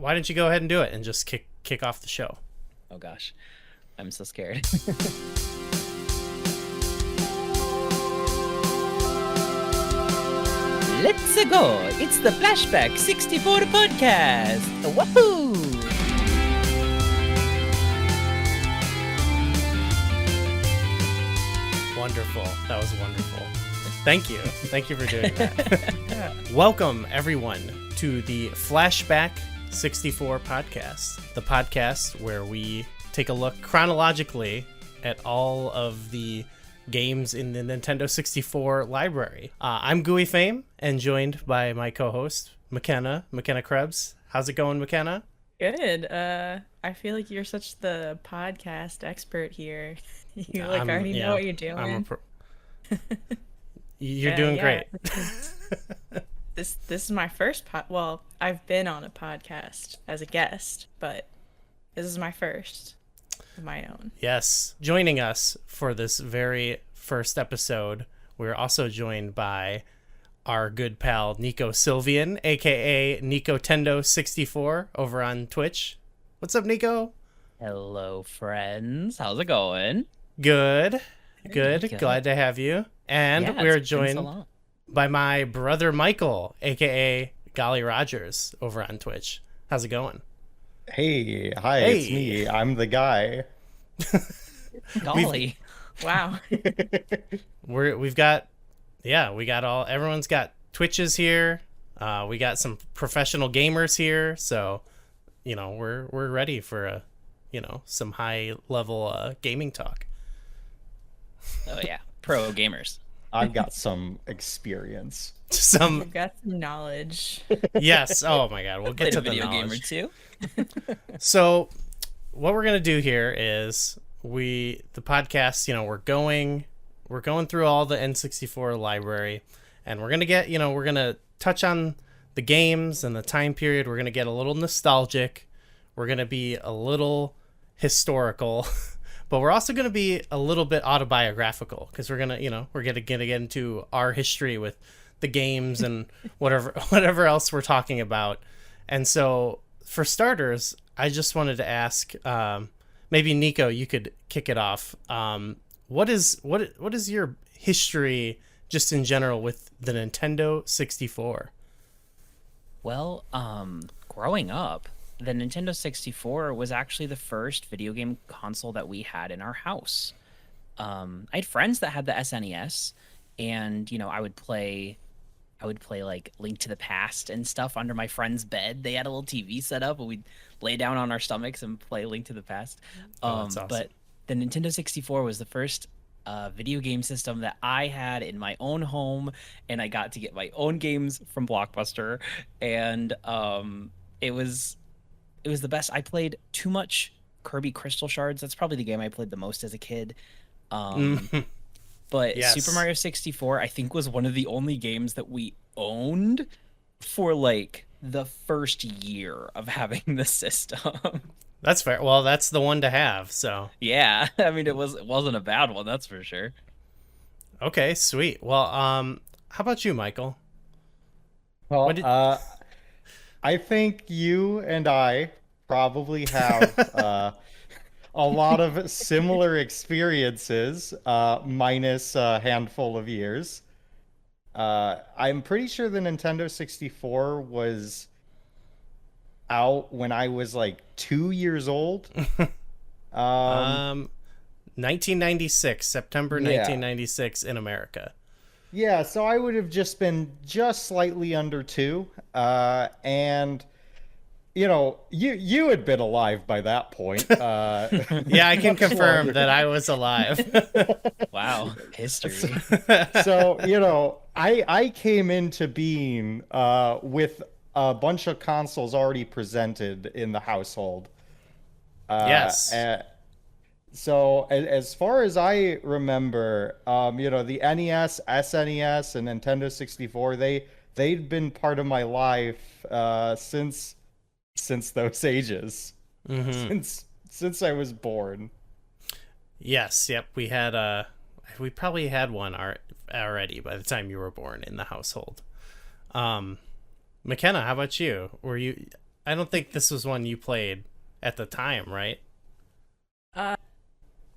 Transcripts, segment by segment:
why don't you go ahead and do it and just kick off the show? Oh gosh, I'm so scared. Let's go! It's the Flashback 64 podcast! Woohoo! Wonderful. That was wonderful. Thank you. Thank you for doing that. Welcome, everyone, to the Flashback 64 podcast, the podcast where we take a look chronologically at all of the games in the Nintendo 64 library. I'm Gooey Fame, and joined by my co-host, McKenna Krebs. How's it going, McKenna? Good. I feel like you're such the podcast expert here. You already know what you're doing. You're doing great. This is my first well, I've been on a podcast as a guest, but this is my first of my own. Yes. Joining us for this very first episode, we're also joined by our good pal Nico Sylvian, aka Nicotendo64, over on Twitch. What's up, Nico? Hello, friends. How's it going? Good. Glad to have you. And we're joined by my brother Michael, aka Golly Rogers, over on Twitch. How's it going? Hey, it's me. I'm the guy. Golly. Wow. we got everyone's got Twitches here. We got some professional gamers here, so we're ready for some high level gaming talk. Oh yeah, pro gamers. I've got some experience. You've got some knowledge. Yes. Oh my God, we'll get to the video knowledge. gamer too. So, what we're gonna do here is the podcast. We're going through all the N64 library, and we're gonna touch on the games and the time period. We're gonna get a little nostalgic. We're gonna be a little historical. But we're also going to be a little bit autobiographical because we're going to get into our history with the games and whatever else we're talking about. And so for starters, I just wanted to ask, maybe Nico, you could kick it off. What is your history just in general with the Nintendo 64? Well, growing up, the Nintendo 64 was actually the first video game console that we had in our house. I had friends that had the SNES, and I would play like Link to the Past and stuff under my friend's bed. They had a little TV set up, and we'd lay down on our stomachs and play Link to the Past. That's awesome. But the Nintendo 64 was the first video game system that I had in my own home, and I got to get my own games from Blockbuster, and it was the best. I played too much Kirby Crystal Shards. That's probably the game I played the most as a kid. But yes. Super Mario 64, I think, was one of the only games that we owned for like the first year of having the system. That's fair. Well, that's the one to have. So yeah, I mean, it wasn't a bad one, that's for sure. Okay, sweet. Well, how about you, Michael? Well, I think you and I probably have a lot of similar experiences, minus a handful of years. I'm pretty sure the Nintendo 64 was out when I was like 2 years old. 1996, September 1996 in America. Yeah, so I would have just been just slightly under 2, and you had been alive by that point. Yeah, I can confirm that I was alive. Wow, history. So I came into being with a bunch of consoles already presented in the household. Yes. So as far as I remember, the NES, SNES, and Nintendo 64, they'd been part of my life since those ages, since I was born. Yes, yep. We probably had one already by the time you were born in the household. McKenna, how about you? I don't think this was one you played at the time, right?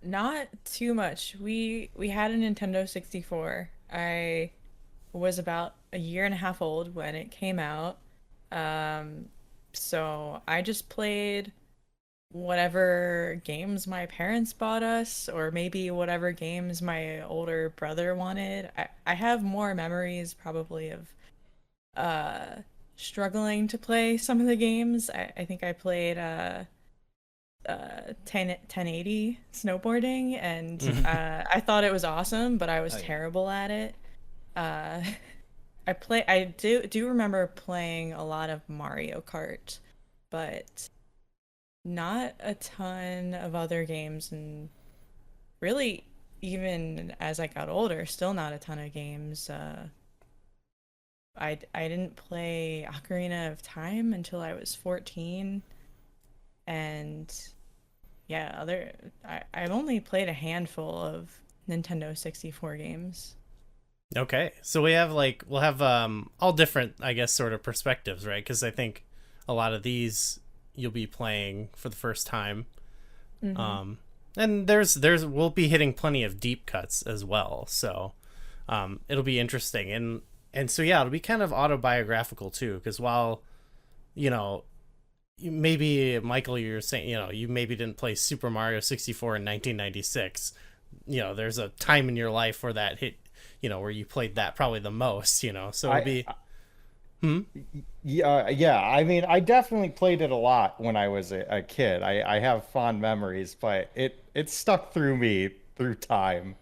Not too much. We had a Nintendo 64. I was about a year and a half old when it came out. So I just played whatever games my parents bought us, or maybe whatever games my older brother wanted. I have more memories probably of struggling to play some of the games. I think I played 1080 snowboarding, and I thought it was awesome, but I was terrible at it. I do remember playing a lot of Mario Kart, but not a ton of other games, and really even as I got older, still not a ton of games. I didn't play Ocarina of Time until I was 14, and yeah, I've only played a handful of Nintendo 64 games. Okay, so we'll have all different, I guess, sort of perspectives, right? Because I think a lot of these you'll be playing for the first time, and we'll be hitting plenty of deep cuts as well. So it'll be interesting, and so yeah, it'll be kind of autobiographical too. Because while maybe Michael, you're saying you maybe didn't play Super Mario 64 in 1996. There's a time in your life where that hit. Where you played that probably the most, so it'd be... Yeah, I mean, I definitely played it a lot when I was a kid. I have fond memories, but it stuck through me through time.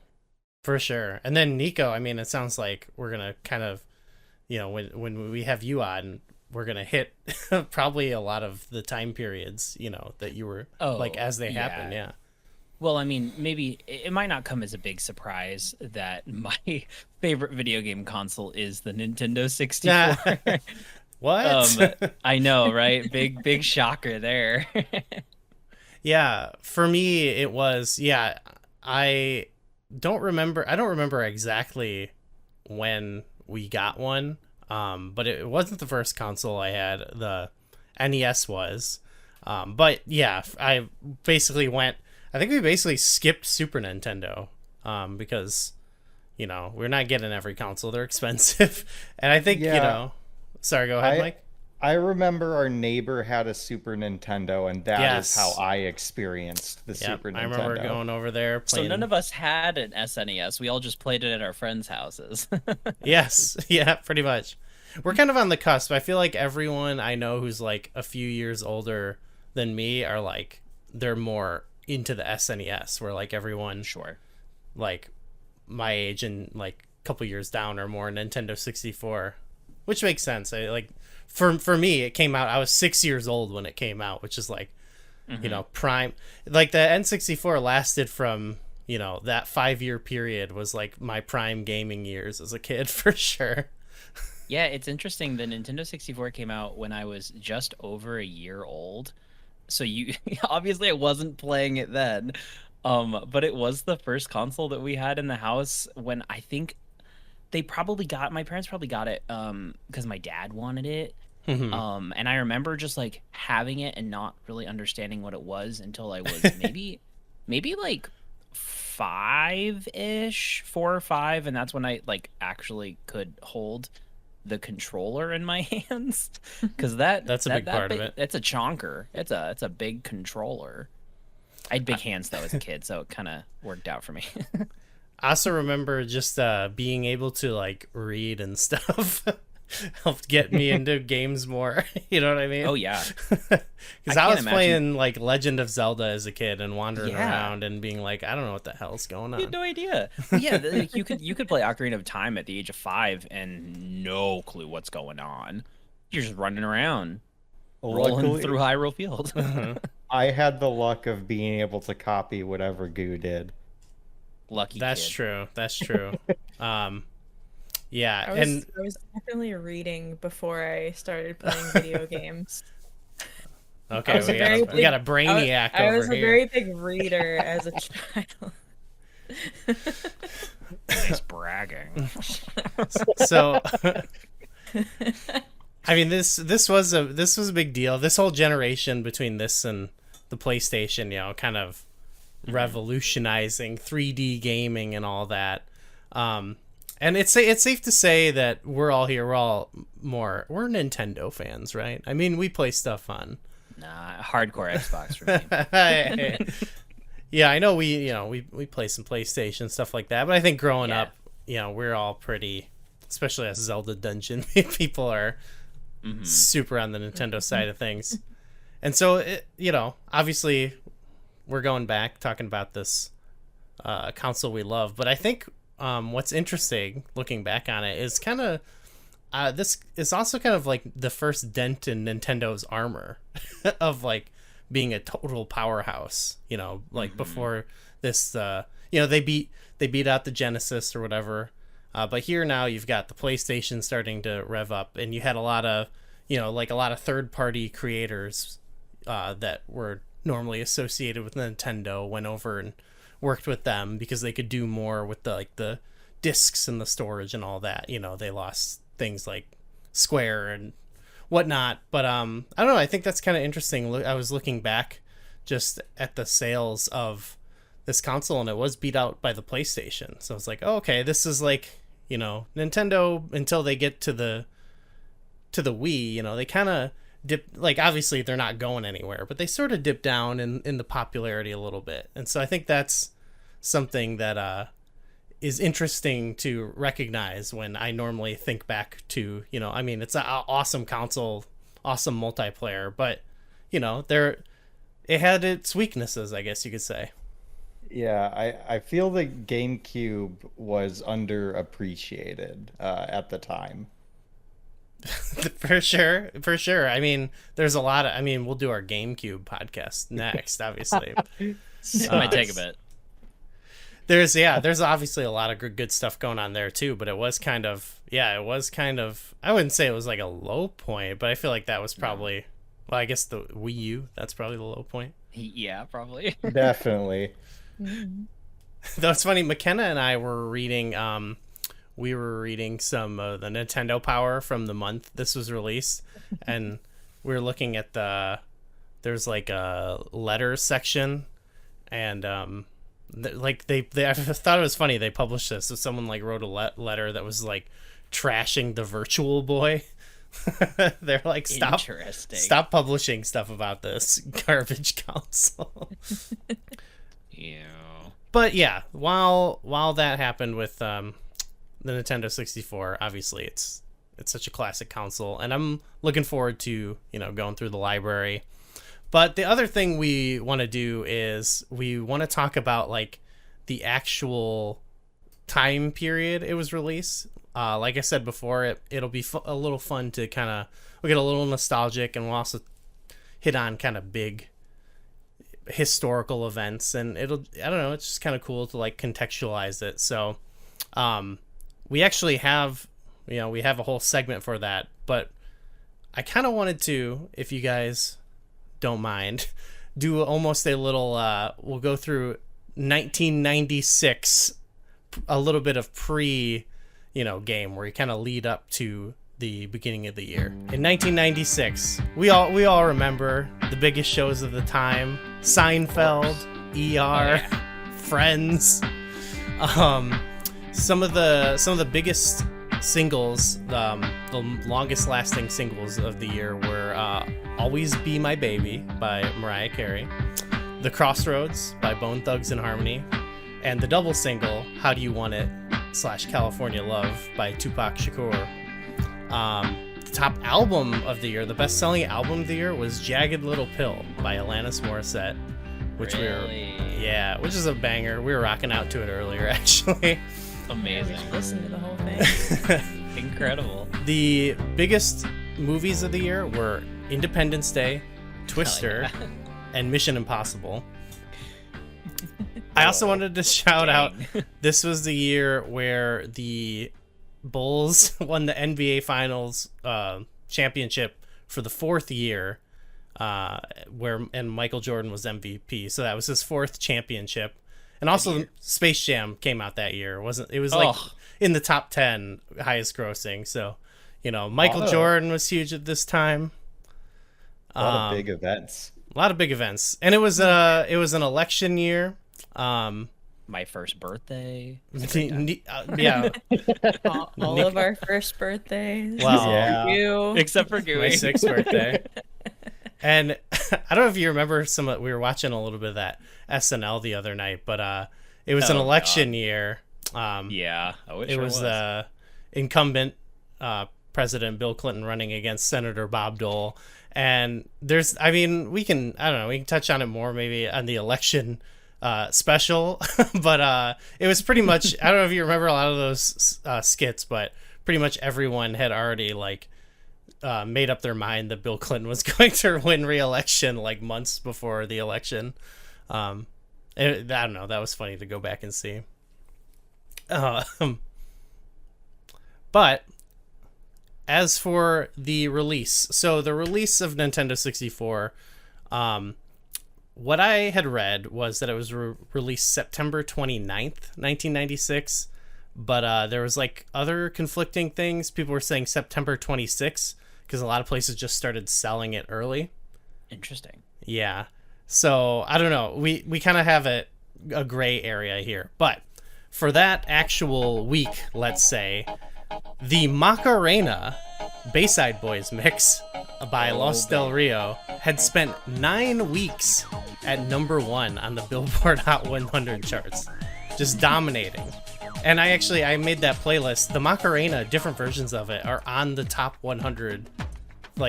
For sure. And then Nico, I mean, it sounds like we're going to kind of, when we have you on, we're going to hit probably a lot of the time periods, that you were, as they happen, yeah. Well, I mean, maybe it might not come as a big surprise that my favorite video game console is the Nintendo 64. What? I know, right? Big shocker there. Yeah, for me it was, I don't remember exactly when we got one. But it wasn't the first console I had. The NES was. But yeah, I think we basically skipped Super Nintendo because, we're not getting every console. They're expensive. And I think, sorry, go ahead, Mike. I remember our neighbor had a Super Nintendo, and that is how I experienced the Super Nintendo. I remember going over there playing. So none of us had an SNES. We all just played it at our friends' houses. Yes. Yeah, pretty much. We're kind of on the cusp. I feel like everyone I know who's like a few years older than me are like, they're more into the SNES, where like everyone like my age and like a couple years down are more Nintendo 64, which makes sense. I like for me it came out, I was 6 years old when it came out, which is like prime. Like the N64 lasted from that 5-year period was like my prime gaming years as a kid for sure. Yeah, it's interesting. The Nintendo 64 came out when I was just over a year old. So you obviously I wasn't playing it then, but it was the first console that we had in the house when I think my parents probably got it because my dad wanted it. And I remember just like having it and not really understanding what it was until I was maybe like 5-ish, 4 or 5, and that's when I like actually could hold the controller in my hands, because that's a big part of it. It's a chonker. It's a big controller. I had big hands though as a kid, so it kind of worked out for me. I also remember just being able to like read and stuff helped get me into games more. You know what I mean? Oh yeah. Because I was playing like Legend of Zelda as a kid and wandering around and being like, I don't know what the hell's going on. You had no idea. Well, yeah, like, you could play Ocarina of Time at the age of 5 and no clue what's going on. You're just running around, rolling through Hyrule Field. I had the luck of being able to copy whatever Goo did. Lucky That's kid. true. That's true. Yeah, I was definitely reading before I started playing video games. Okay, we got a brainiac over here. I was a very big reader as a child. Nice bragging. So I mean, this was a big deal. This whole generation between this and the PlayStation, kind of revolutionizing 3D gaming and all that. And it's safe to say that we're all we're Nintendo fans, right? I mean, we play stuff on. Nah, hardcore Xbox for me. Yeah, I know we play some PlayStation stuff like that, but I think growing up, we're all pretty, especially as Zelda Dungeon people are super on the Nintendo side of things. And so, obviously we're going back talking about this console we love, but I think what's interesting looking back on it is kind of this is also kind of like the first dent in Nintendo's armor of like being a total powerhouse, before this, they beat out the Genesis or whatever. But here now you've got the PlayStation starting to rev up, and you had a lot of, a lot of third-party creators that were normally associated with Nintendo went over and worked with them because they could do more with the discs and the storage and all that. They lost things like Square and whatnot, but I don't know. I think that's kind of interesting. I was looking back just at the sales of this console, and it was beat out by the PlayStation. So it's like, oh, okay, this is like, Nintendo until they get to the Wii. They kind of dip. Like, obviously they're not going anywhere, but they sort of dip down in the popularity a little bit. And so I think that's something that is interesting to recognize when I normally think back to, I mean, it's an awesome console, awesome multiplayer, but, it had its weaknesses, I guess you could say. Yeah, I feel the GameCube was underappreciated at the time. For sure. I mean, there's a lot of, we'll do our GameCube podcast next, obviously. It might take a bit. There's obviously a lot of good stuff going on there too, but it was kind of, I wouldn't say it was like a low point, but I feel like that was probably, well, I guess the Wii U, that's probably the low point. Yeah, probably. Definitely. Though it's funny, McKenna and I were reading, we were reading some of the Nintendo Power from the month this was released, and we were looking at there's like a letter section, and like they I thought it was funny they published this. So someone like wrote a letter that was like trashing the Virtual Boy. They're like, stop publishing stuff about this garbage console. Yeah. But yeah, while that happened with the Nintendo 64, obviously it's such a classic console, and I'm looking forward to going through the library. But the other thing we want to do is we want to talk about like the actual time period it was released. Like I said before, it'll be a little fun to we'll get a little nostalgic, and we'll also hit on kind of big historical events, and I don't know, it's just kind of cool to like contextualize it. So we actually have we have a whole segment for that, but I kind of wanted to, if you guys don't mind, do almost a little we'll go through 1996, a little bit of pre game where you kind of lead up to the beginning of the year. In 1996, we all remember the biggest shows of the time: Seinfeld, ER, Friends. Some of the biggest singles, the longest lasting singles of the year were Always Be My Baby by Mariah Carey, The Crossroads by Bone Thugs and Harmony, and the double single How Do You Want It / California Love by Tupac Shakur. The top album of the year, the best-selling album of the year, was Jagged Little Pill by Alanis Morissette, which which is a banger. We were rocking out to it earlier, actually. Amazing. Listen to the whole thing. Incredible. The biggest movies of the year were Independence Day, Twister, and Mission Impossible. I also wanted to shout out, this was the year where the Bulls won the NBA Finals championship for the fourth year, and Michael Jordan was MVP. So that was his fourth championship. And also Space Jam came out that year. It was like in the top 10 highest grossing. So, Michael Jordan was huge at this time. A lot of big events. A lot of big events, and it was an election year. My first birthday. Yeah. all of our first birthdays. Well, Yeah. You. Except for my Gooey. 6th birthday. And I don't know if you remember we were watching a little bit of that SNL the other night, but it was an election year. Yeah. It was the incumbent President Bill Clinton running against Senator Bob Dole. And we can touch on it more maybe on the election special, but it was pretty much, I don't know if you remember a lot of those skits, but pretty much everyone had already made up their mind that Bill Clinton was going to win re-election months before the election. I don't know, that was funny to go back and see. But as for the release, so the release of Nintendo 64, what I had read was that it was released September 29th, 1996, but there was other conflicting things. People were saying September 26th because a lot of places just started selling it early. Interesting. Yeah. So I don't know. We kind of have a gray area here, but for that actual week, let's say, the Macarena Bayside Boys mix by Los Del Rio had spent 9 weeks at #1 on the Billboard Hot 100 charts, just dominating. And I made that playlist. The Macarena, different versions of it, are on the top 100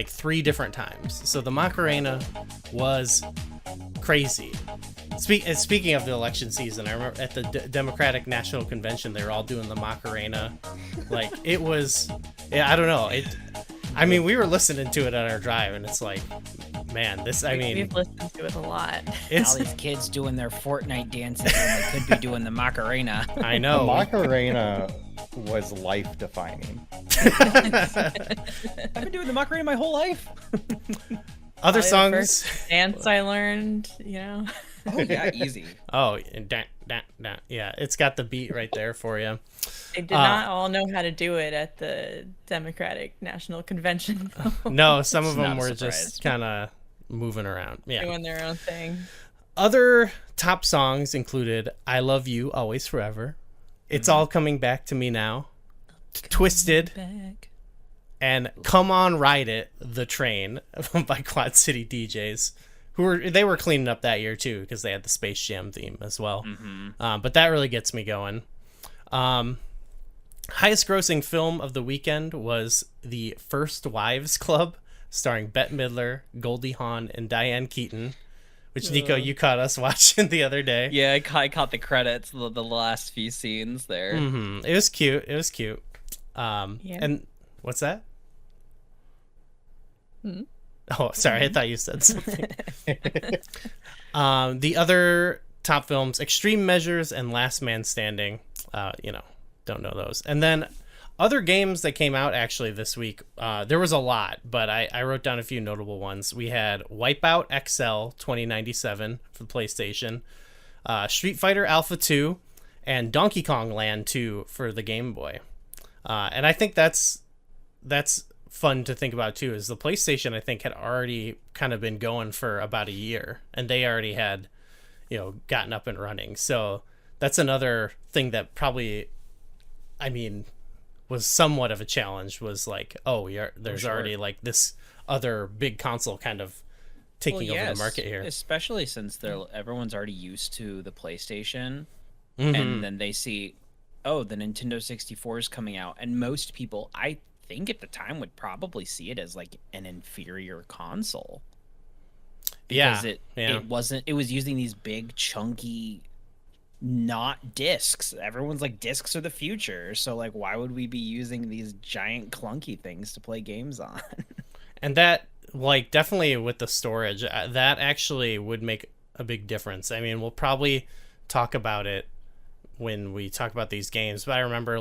3 different times. So the Macarena was crazy. Speaking of the election season, I remember at the Democratic National Convention, they were all doing the Macarena. It was, I don't know. We were listening to it on our drive, and it's man, we've listened to it a lot. All these kids doing their Fortnite dances when they could be doing the Macarena. I know. The Macarena was life-defining. I've been doing the Macarena my whole life. Other Probably songs. the first dance I learned, Oh yeah, easy. Oh, yeah, it's got the beat right there for you. They did not all know how to do it at the Democratic National Convention. No, some of Not them a were surprise. just kind of moving around. Yeah. Doing their own thing. Other top songs included "I Love You Always Forever," "It's All Coming Back to Me Now," "Twisted," and "Come On Ride It, The Train" by Quad City DJs. They were cleaning up that year too because they had the Space Jam theme as well. But that really gets me going. Highest grossing film of the weekend was The First Wives Club, starring Bette Midler, Goldie Hawn, and Diane Keaton, which Nico, you caught us watching the other day. Yeah, I caught the credits, the last few scenes there. It was cute. Yeah. And what's that? Oh, sorry. I thought you said something. The other top films, Extreme Measures and Last Man Standing. Don't know those. And then other games that came out actually this week. There was a lot, but I wrote down a few notable ones. We had Wipeout XL 2097 for the PlayStation, Street Fighter Alpha 2, and Donkey Kong Land 2 for the Game Boy. And I think that's fun to think about too, is the PlayStation I think had already kind of been going for about a year, and they already had gotten up and running. So that's another thing that probably was somewhat of a challenge, was there's already this other big console kind of taking over the market here, especially since everyone's already used to the PlayStation. Mm-hmm. And then they see, the Nintendo 64 is coming out, and most people, I think at the time, would probably see it as an inferior console. Because it was using these big chunky, not discs. Everyone's discs are the future, so why would we be using these giant clunky things to play games on? And that definitely with the storage, that actually would make a big difference. We'll probably talk about it when we talk about these games, but I remember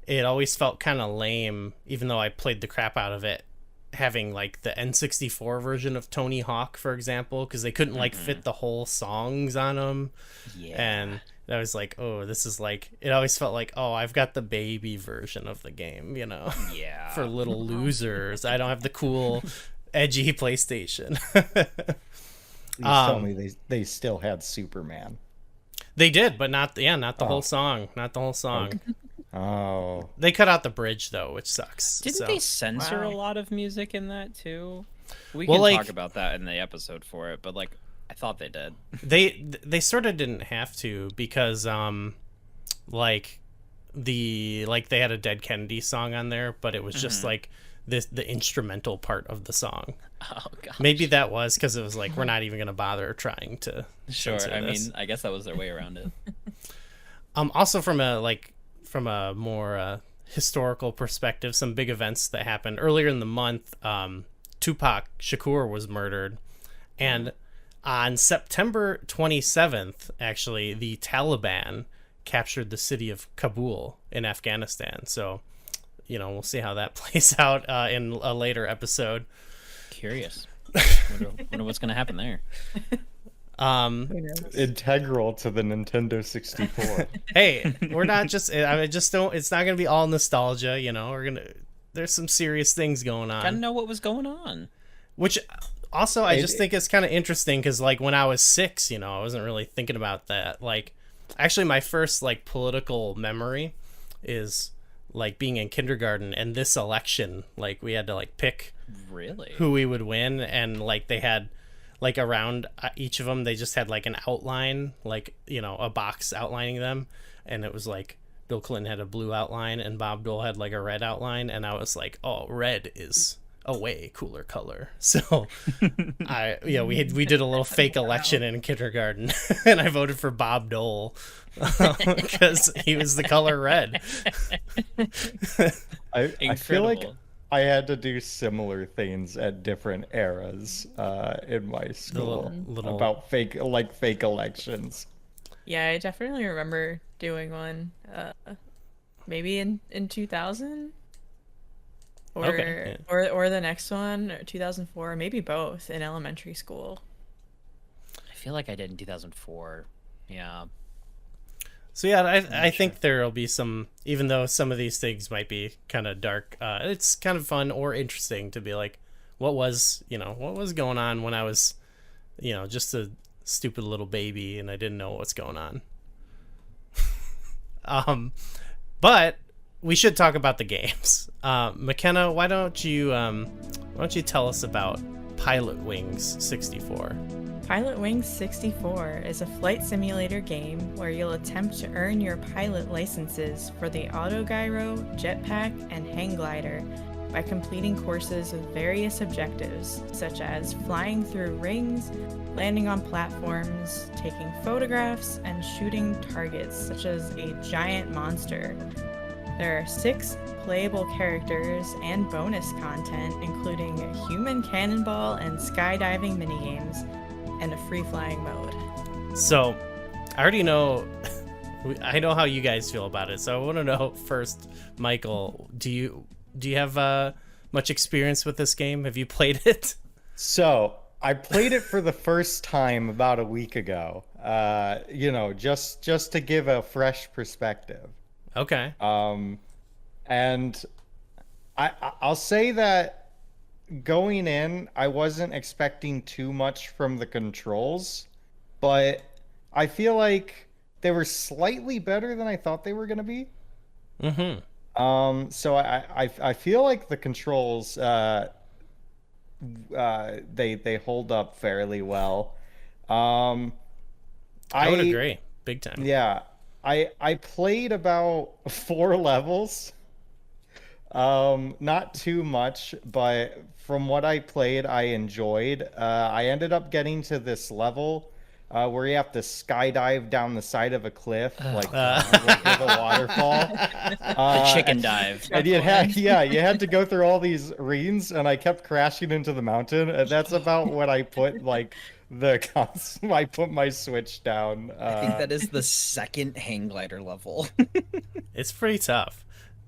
it always felt kind of lame, even though I played the crap out of it, having the N64 version of Tony Hawk, for example, because they couldn't fit the whole songs on them. Yeah. And And I was like, oh, this is like, it always felt like, oh, I've got the baby version of the game, you know? Yeah. For little losers. I don't have the cool, edgy PlayStation. Please tell me they still had Superman. They did, but not the whole song. Not the whole song. Oh. They cut out the bridge, though, which sucks. Didn't they censor a lot of music in that, too? We can talk about that in the episode for it, but, like, I thought they did. They sort of didn't have to because, they had a Dead Kennedy song on there, but it was just, like, the instrumental part of the song. Oh, gosh. Maybe that was because it was like, we're not even going to bother trying to censor this. I guess that was their way around it. Also from a more historical perspective, some big events that happened earlier in the month. Tupac Shakur was murdered, and on September 27th, actually, the Taliban captured the city of Kabul in Afghanistan. So, you know, we'll see how that plays out in a later episode. Curious. Wonder what's going to happen there. Integral to the Nintendo 64. Hey, we're not just, it's not going to be all nostalgia, you know, there's some serious things going on. Gotta know what was going on. Which also, I just think it's kind of interesting because, like, when I was 6, you know, I wasn't really thinking about that. Like, actually, my first, like, political memory is, like, being in kindergarten and this election, like, we had to, like, pick who we would win, and, like, they had, like, around each of them, they just had, like, an outline, like, you know, a box outlining them, and it was, like, Bill Clinton had a blue outline, and Bob Dole had, like, a red outline, and I was like, oh, red is a way cooler color. So, we did a little fake election in kindergarten, and I voted for Bob Dole because he was the color red. I feel like I had to do similar things at different eras in my school about fake elections. Yeah, I definitely remember doing one. Maybe in 2000, or the next one, or 2004, maybe both, in elementary school. I feel like I did in 2004. Yeah. So yeah, I think there'll be some, even though some of these things might be kind of dark, it's kind of fun or interesting to be like, what was going on when I was, you know, just a stupid little baby and I didn't know what's going on. But we should talk about the games. McKenna, why don't you tell us about Pilotwings 64? Pilotwings 64 is a flight simulator game where you'll attempt to earn your pilot licenses for the autogyro, jetpack, and hang glider by completing courses with various objectives, such as flying through rings, landing on platforms, taking photographs, and shooting targets, such as a giant monster. There are 6 playable characters and bonus content, including a human cannonball and skydiving minigames, and a free-flying mode. So, I already know, I know how you guys feel about it, so I want to know first, Michael, do you have much experience with this game? Have you played it? So, I played it for the first time about a week ago, you know, just to give a fresh perspective. Okay. And I'll say that going in, I wasn't expecting too much from the controls, but I feel like they were slightly better than I thought they were going to be. So I feel like the controls, they hold up fairly well. I would agree, big time. Yeah, I played about 4 levels. Not too much, but from what I played, I enjoyed. I ended up getting to this level where you have to skydive down the side of a cliff, like with a waterfall. The chicken dive. And you had to go through all these reeds, and I kept crashing into the mountain. And that's about when I put I put my Switch down. I think that is the second hang glider level. It's pretty tough.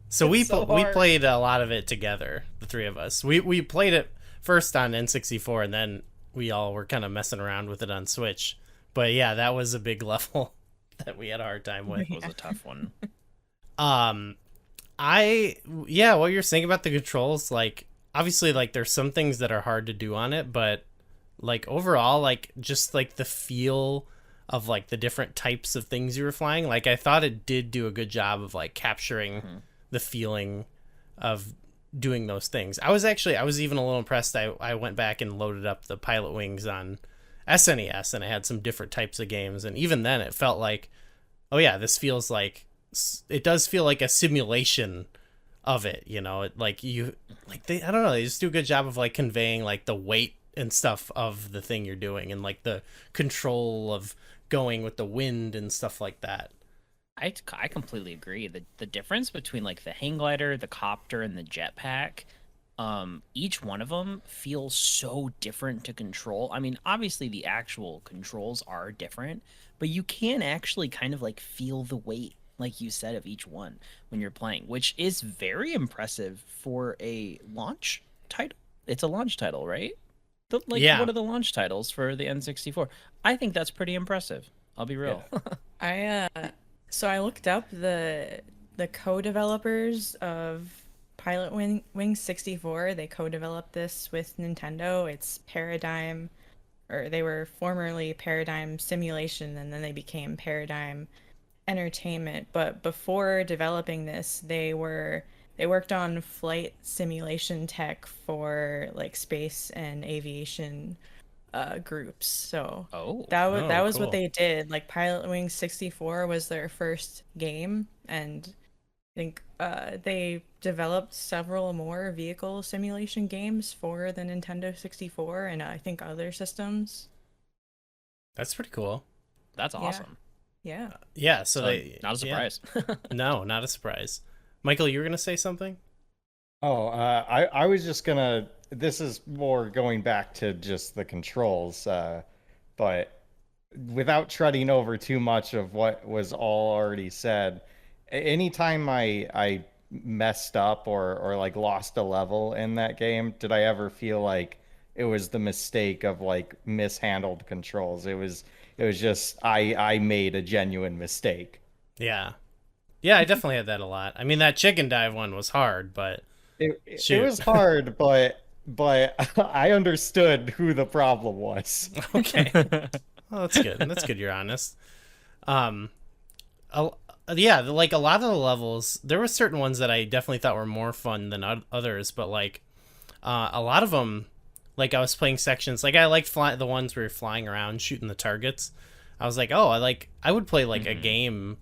So we played a lot of it together, the 3 of us. We played it first on N64, and then we all were kind of messing around with it on Switch. But yeah, that was a big level. that we had a hard time with. It was a tough one. What you're saying about the controls, like obviously like there's some things that are hard to do on it, but like overall, like just like the feel of like the different types of things you were flying, like I thought it did do a good job of like capturing the feeling of doing those things. I was even a little impressed. I went back and loaded up the Pilotwings on SNES, and I had some different types of games, and even then it felt like, oh yeah, this feels like, it does feel like a simulation of it, you know. It, like you, like they, I don't know, they just do a good job of like conveying like the weight and stuff of the thing you're doing, and like the control of going with the wind and stuff like that. I completely agree. The difference between like the hang glider, the copter, and the jetpack, each one of them feels so different to control. I mean, obviously the actual controls are different, but you can actually kind of like feel the weight, like you said, of each one when you're playing, which is very impressive for a launch title. It's a launch title, right? What are the launch titles for the N64? I think that's pretty impressive. I'll be real. Yeah. So I looked up the co-developers of Pilotwings 64. They co-developed this with Nintendo. It's Paradigm, or they were formerly Paradigm Simulation, and then they became Paradigm Entertainment. But before developing this, they worked on flight simulation tech for like space and aviation groups. So that was cool. what they did. Like Pilotwings 64 was their first game, and I think they developed several more vehicle simulation games for the Nintendo 64 and I think other systems. That's pretty cool. That's awesome. Yeah. So they, not a surprise. No, not a surprise. Michael, you were gonna say something? I was just gonna. This is more going back to just the controls, but without treading over too much of what was all already said, anytime I messed up or like lost a level in that game, did I ever feel like it was the mistake of like mishandled controls? It was just I made a genuine mistake. Yeah, I definitely had that a lot. I mean, that chicken dive one was hard, but it was hard, but I understood who the problem was. Okay. Well, that's good. That's good you're honest. Like a lot of the levels, there were certain ones that I definitely thought were more fun than others, but like a lot of them, like I was playing sections, like I liked the ones where you're flying around shooting the targets. I was like, oh, I would play like a game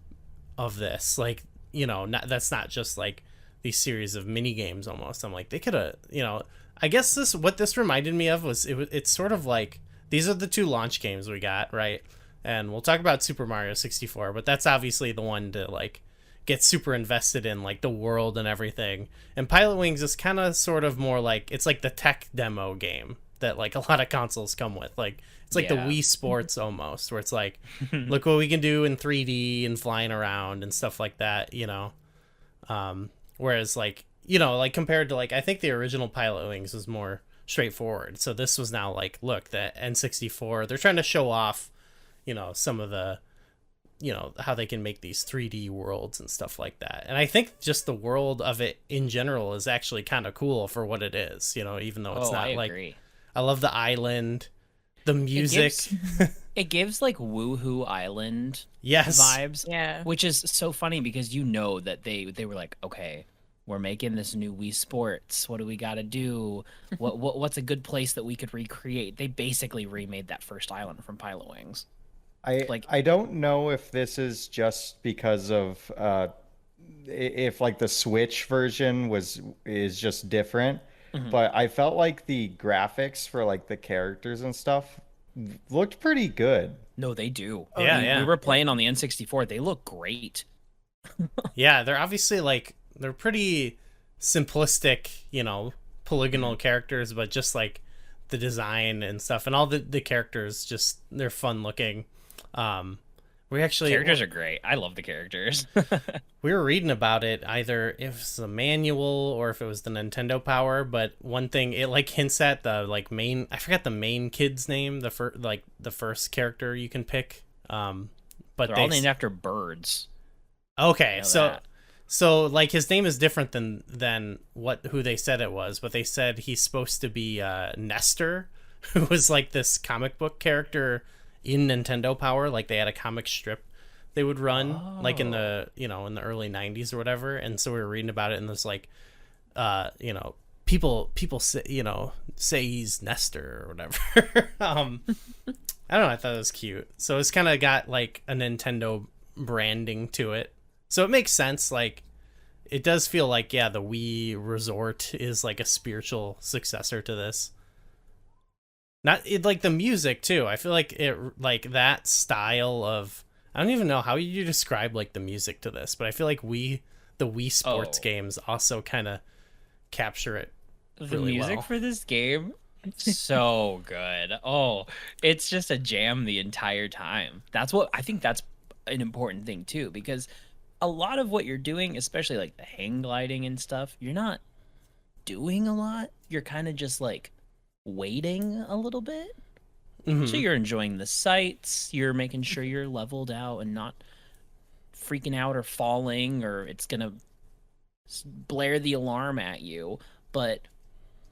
of this, like, you know, that's not just like these series of mini games almost. I'm like, they could have, you know, I guess what this reminded me of was it's sort of like, these are the two launch games we got, right? And we'll talk about Super Mario 64, but that's obviously the one to like get super invested in, like the world and everything. And Pilotwings is kind of sort of more like, it's like the tech demo game that like a lot of consoles come with. Like it's like the Wii Sports almost, where it's like, look what we can do in 3D and flying around and stuff like that, you know. Whereas like, you know, like compared to like, I think the original Pilotwings was more straightforward. So this was now like, look, the N64, they're trying to show off, you know, some of the, you know, how they can make these 3D worlds and stuff like that. And I think just the world of it in general is actually kind of cool for what it is, you know, even though it's not I like, agree. I love the island, the music. It gives like Woohoo Island vibes. Yeah. Which is so funny because you know that they were like, okay, we're making this new Wii Sports. What do we got to do? What's a good place that we could recreate? They basically remade that first island from Pilotwings. I don't know if this is just because of if like the Switch version is just different, but I felt like the graphics for like the characters and stuff looked pretty good. No, they do. Yeah, we were playing on the N64. They look great. Yeah, they're obviously like, they're pretty simplistic, you know, polygonal characters, but just like the design and stuff and all the characters, just they're fun looking. Characters are great. I love the characters. We were reading about it, either if it's a manual or if it was the Nintendo Power, but one thing it like hints at the like main, I forgot the main kid's name, the first character you can pick, but They're all named after birds. Okay, know so that. so like his name is different than who they said it was, but they said he's supposed to be Nestor, who was like this comic book character in Nintendo Power. Like they had a comic strip they would run like in the in the early 90s or whatever, and so we were reading about it, and there's like people say he's Nestor or whatever. I don't know, I thought it was cute. So it's kind of got like a Nintendo branding to it. So it makes sense. Like it does feel like, yeah, the Wii Resort is like a spiritual successor to this. Not it, like the music too. I feel like it like that style of, I don't even know how you describe like the music to this, but I feel like the Wii Sports games also kind of capture it The really music well. for this game, so good. Oh, it's just a jam the entire time. I think that's an important thing too, because a lot of what you're doing, especially like the hang gliding and stuff, you're not doing a lot. You're kind of just like waiting a little bit. So you're enjoying the sights, you're making sure you're leveled out and not freaking out or falling, or it's gonna blare the alarm at you. But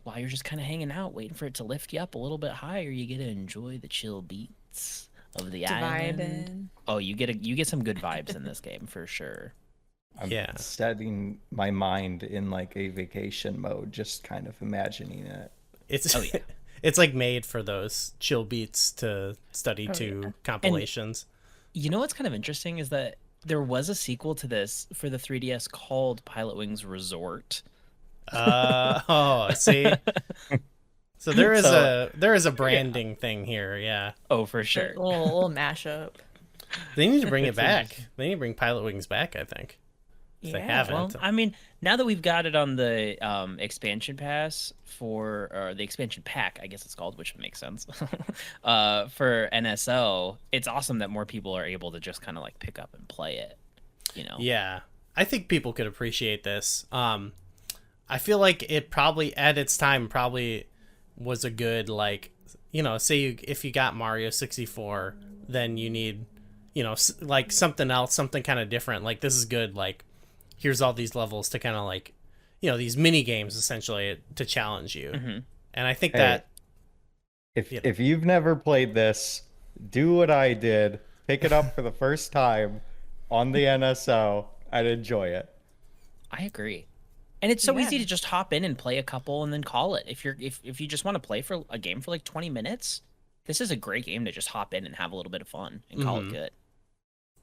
while you're just kind of hanging out, waiting for it to lift you up a little bit higher, you get to enjoy the chill beats of the island. Vibing. Oh, you get some good vibes in this game for sure. I'm Yeah. setting my mind in like a vacation mode, just kind of imagining it. It's Oh, yeah. it's like made for those chill beats to study to compilations. You know what's kind of interesting is that there was a sequel to this for the 3DS called Pilotwings Resort. See. So there is a branding thing here, yeah. Oh, for A sure. little mashup. They need to bring it back. They need to bring Pilotwings back, I think. If they haven't. Well, I mean, now that we've got it on the expansion pass or the expansion pack, I guess it's called, which makes sense, for NSO, it's awesome that more people are able to just kind of like pick up and play it, Yeah. I think people could appreciate this. I feel like it probably, at its time, probably was a good, like, say if you got Mario 64, then you need, like something else, something kind of different. Like, this is good, like, here's all these levels to kind of like, these mini games essentially to challenge you. And I think that if you've never played this, do what I did. Pick it up for the first time on the NSO and enjoy it. I agree. And it's so Yeah. easy to just hop in and play a couple and then call it. If you just want to play for a game for like 20 minutes, this is a great game to just hop in and have a little bit of fun and call it good.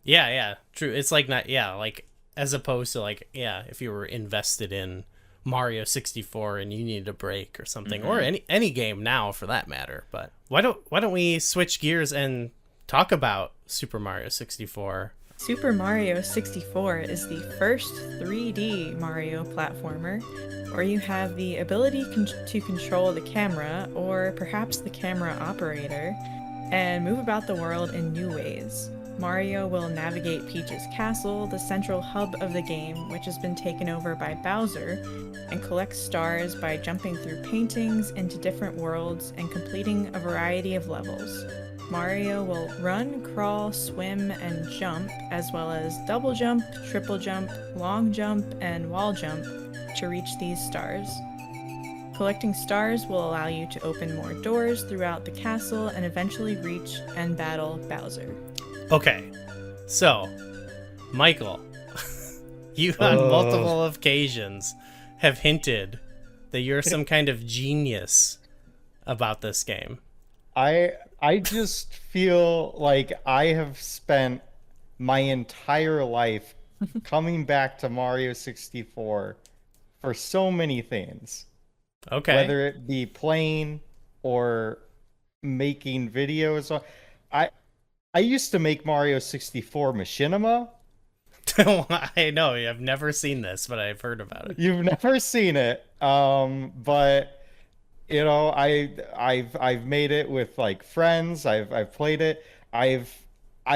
Yeah, true. It's like not, like as opposed to like, if you were invested in Mario 64 and you needed a break or something, or any game now for that matter. But why don't we switch gears and talk about Super Mario 64? Super Mario 64 is the first 3D Mario platformer where you have the ability to control the camera, or perhaps the camera operator, and move about the world in new ways. Mario will navigate Peach's castle, the central hub of the game, which has been taken over by Bowser, and collect stars by jumping through paintings into different worlds and completing a variety of levels. Mario will run, crawl, swim, and jump, as well as double jump, triple jump, long jump, and wall jump to reach these stars. Collecting stars will allow you to open more doors throughout the castle and eventually reach and battle Bowser. Okay, so Michael, you on multiple occasions have hinted that you're some kind of genius about this game. I just feel like I have spent my entire life coming back to Mario 64 for so many things. Okay. Whether it be playing or making videos. I used to make Mario 64 machinima. I know, I've never seen this, but I've heard about it. You've never seen it. But I've made it with like friends. I've played it. I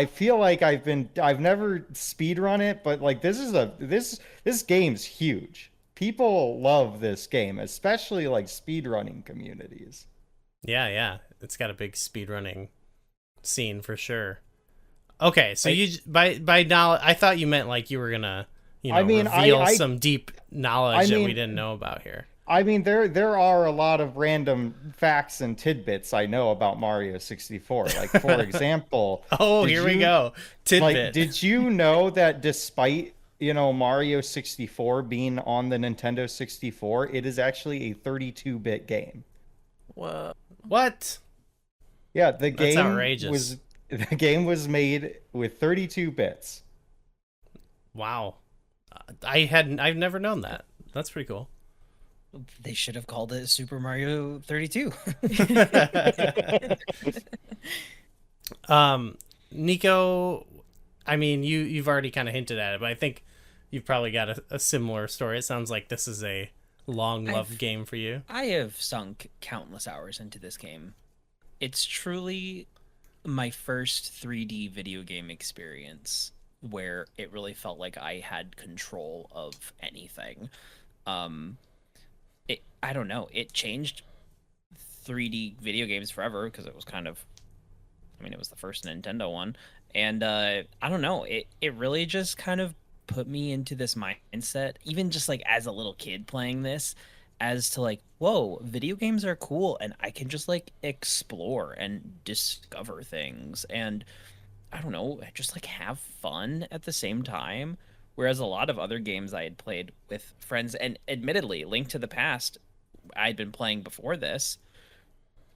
feel like I've never speedrun it, but like this game's huge. People love this game, especially like speedrunning communities. Yeah, it's got a big speedrunning scene for sure. Okay, so you by knowledge, I thought you meant like you were gonna, reveal some deep knowledge that we didn't know about here. I mean, there are a lot of random facts and tidbits I know about Mario 64. Like, for example, here we go. Tidbit. Like, did you know that despite, Mario 64 being on the Nintendo 64, it is actually a 32-bit game? Whoa. What? Yeah, That's outrageous. The game was made with 32 bits. Wow. I've never known that. That's pretty cool. They should have called it Super Mario 32. Nico, I mean, you've already kind of hinted at it, but I think you've probably got a similar story. It sounds like this is a long-loved game for you. I have sunk countless hours into this game. It's truly my first 3D video game experience where it really felt like I had control of anything. I don't know. It changed 3D video games forever because it was it was the first Nintendo one. And I don't know. It really just kind of put me into this mindset, even just like as a little kid playing this, as to like, whoa, video games are cool and I can just like explore and discover things and I don't know, just like have fun at the same time. Whereas a lot of other games I had played with friends, and admittedly, Link to the Past, I'd been playing before this,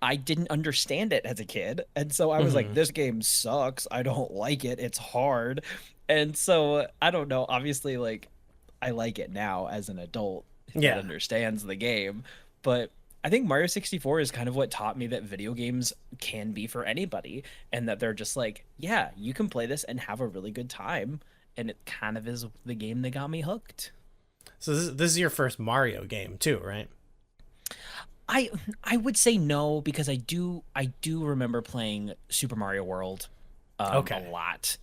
I didn't understand it as a kid. And so I was like, this game sucks. I don't like it. It's hard. And so, I don't know. Obviously, like, I like it now as an adult that understands the game. But I think Mario 64 is kind of what taught me that video games can be for anybody. And that they're just like, yeah, you can play this and have a really good time. And it kind of is the game that got me hooked. So this is your first Mario game too, right? I would say no, because I do remember playing Super Mario World a lot.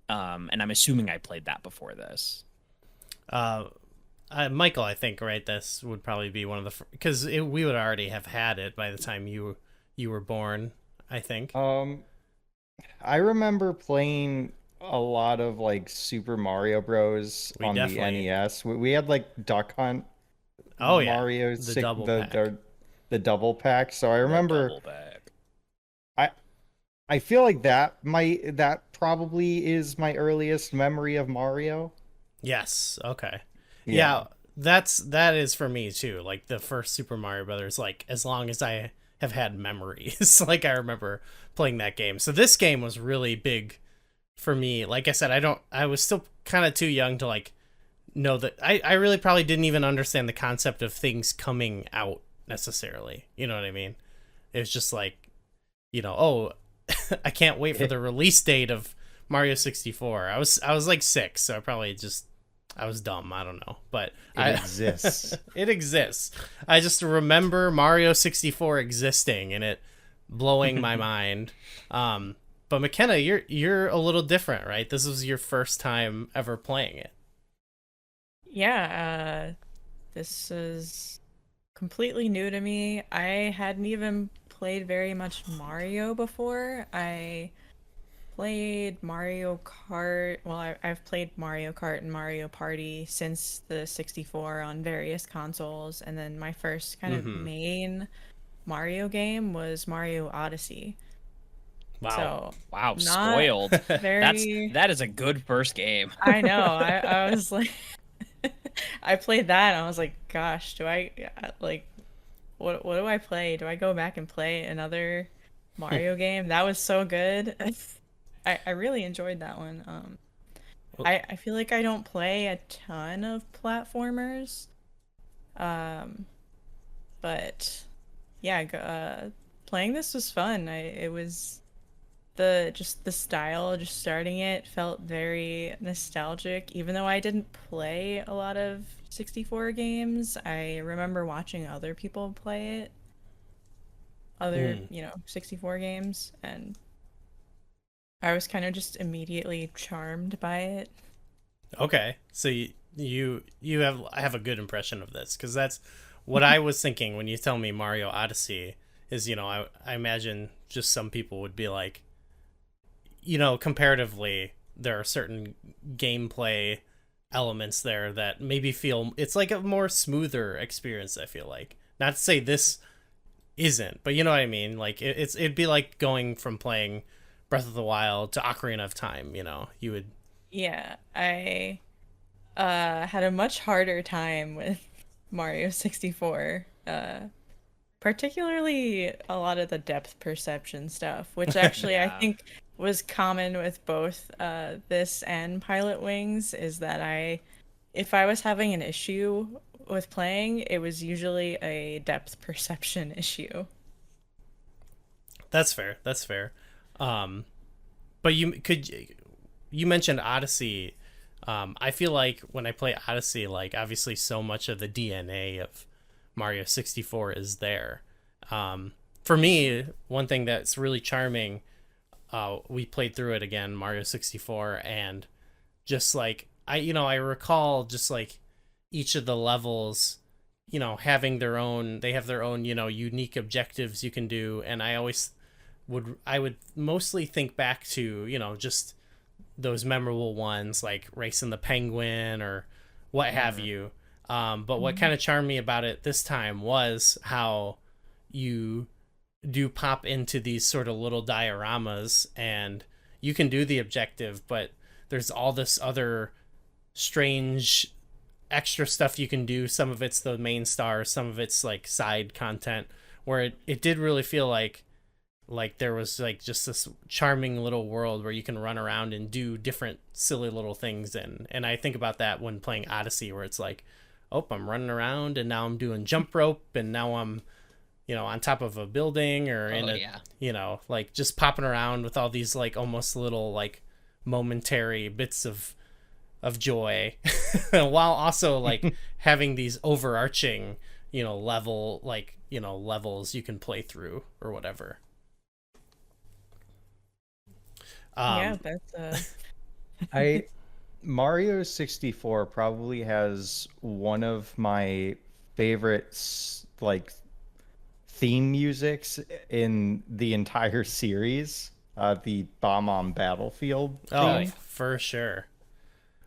And I'm assuming I played that before this. Michael, I think, right? This would probably be one of the because we would already have had it by the time you were born, I think. I remember playing a lot of like Super Mario Bros. On the NES. We had like Duck Hunt. Oh yeah, Mario the double pack. So I remember. Double pack. I feel like that probably is my earliest memory of Mario. Yes. Okay. Yeah, that is for me too. Like the first Super Mario Brothers. Like as long as I have had memories, like I remember playing that game. So this game was really big for me. Like I said, I was still kind of too young to like know that I really probably didn't even understand the concept of things coming out necessarily. You know what I mean? It was just like, I can't wait for the release date of Mario 64. I was like 6, so I was dumb. I don't know, but it exists. It exists. I just remember Mario 64 existing and it blowing my mind. But McKenna, you're a little different, right? This was your first time ever playing it. Yeah, this is completely new to me. I hadn't even played very much Mario before. I played Mario Kart. Well, I've played Mario Kart and Mario Party since the 64 on various consoles, and then my first kind of main Mario game was Mario Odyssey. Wow. So, wow, spoiled. That is a good first game. I know. I was like I played that and I was like, gosh, do I like what do I play? Do I go back and play another Mario game? That was so good. I really enjoyed that one. I feel like I don't play a ton of platformers. But yeah, playing this was fun. It was the style, just starting it felt very nostalgic. Even though I didn't play a lot of 64 games, I remember watching other people play it. 64 games, and I was kind of just immediately charmed by it. Okay, so you have a good impression of this, because that's what I was thinking when you tell me Mario Odyssey is, I imagine just some people would be like, you know, comparatively, there are certain gameplay elements there that maybe feel it's like a more smoother experience. I feel like, not to say this isn't, but you know what I mean. Like it'd be like going from playing Breath of the Wild to Ocarina of Time. You know, you would. Yeah, I had a much harder time with Mario 64. Particularly a lot of the depth perception stuff, which actually I Yeah. think was common with both this and Pilotwings, is that if I was having an issue with playing, it was usually a depth perception issue. That's fair. That's fair. But you mentioned Odyssey. I feel like when I play Odyssey, like obviously so much of the DNA of Mario 64 is there. For me, one thing that's really charming, we played through it again, Mario 64, and just like I recall just like each of the levels, having they have their own, unique objectives you can do, and I would mostly think back to, just those memorable ones like racing the penguin or what have you. But what kind of charmed me about it this time was how you do pop into these sort of little dioramas and you can do the objective, but there's all this other strange extra stuff you can do. Some of it's the main star, some of it's like side content, where it did really feel like there was like just this charming little world where you can run around and do different silly little things. And I think about that when playing Odyssey, where it's like, oh, I'm running around and now I'm doing jump rope and now I'm, on top of a building or like just popping around with all these like almost little like momentary bits of joy while also like having these overarching, levels you can play through or whatever. Yeah, that's Mario 64 probably has one of my favorites, like theme musics in the entire series. The Bomb on Battlefield theme. Oh, for sure.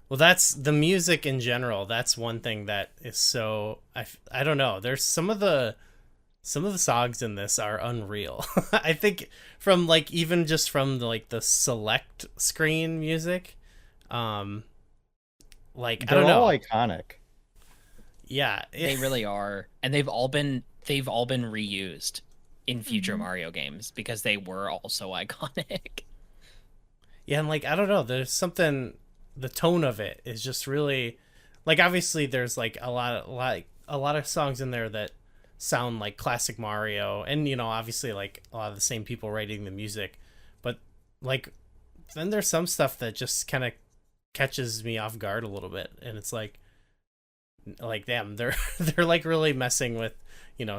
Well, that's the music in general. That's one thing that is so I don't know. There's some of the songs in this are unreal. I think from like even just from the select screen music, like They're I don't know. all iconic. Yeah, They really are, and they've all been reused in future Mario games because they were all so iconic. Yeah, and like I don't know, there's something, the tone of it is just really like, obviously there's like a lot of songs in there that sound like classic Mario, and obviously like a lot of the same people writing the music, but like then there's some stuff that just kind of catches me off guard a little bit, and it's like damn, they're like really messing with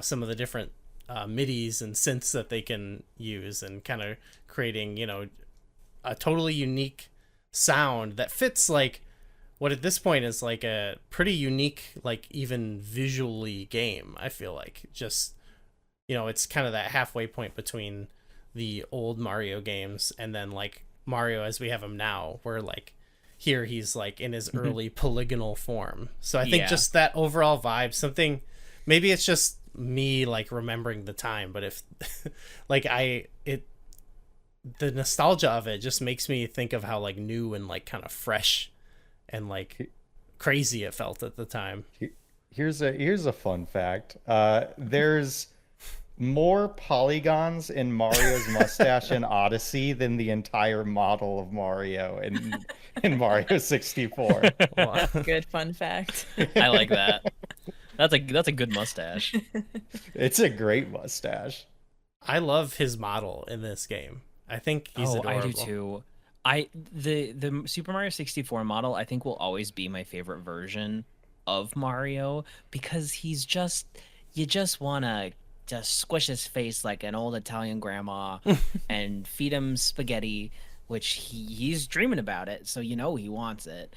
some of the different midis and synths that they can use and kind of creating a totally unique sound that fits like what at this point is like a pretty unique, like even visually game. I feel like just it's kind of that halfway point between the old Mario games and then like Mario as we have him now, where like here he's like in his early polygonal form. So I think just that overall vibe, something, maybe it's just me like remembering the time, but if like the nostalgia of it just makes me think of how like new and like kind of fresh and like crazy it felt at the time. Here's a fun fact. There's more polygons in Mario's mustache in Odyssey than the entire model of Mario in Mario 64. that's a good fun fact. I like that. That's a good mustache. It's a great mustache. I love his model in this game. I think he's adorable. I do too. The Super Mario 64 model I think will always be my favorite version of Mario, because he's just, you just want to just squish his face like an old Italian grandma and feed him spaghetti, which he's dreaming about it, so he wants it.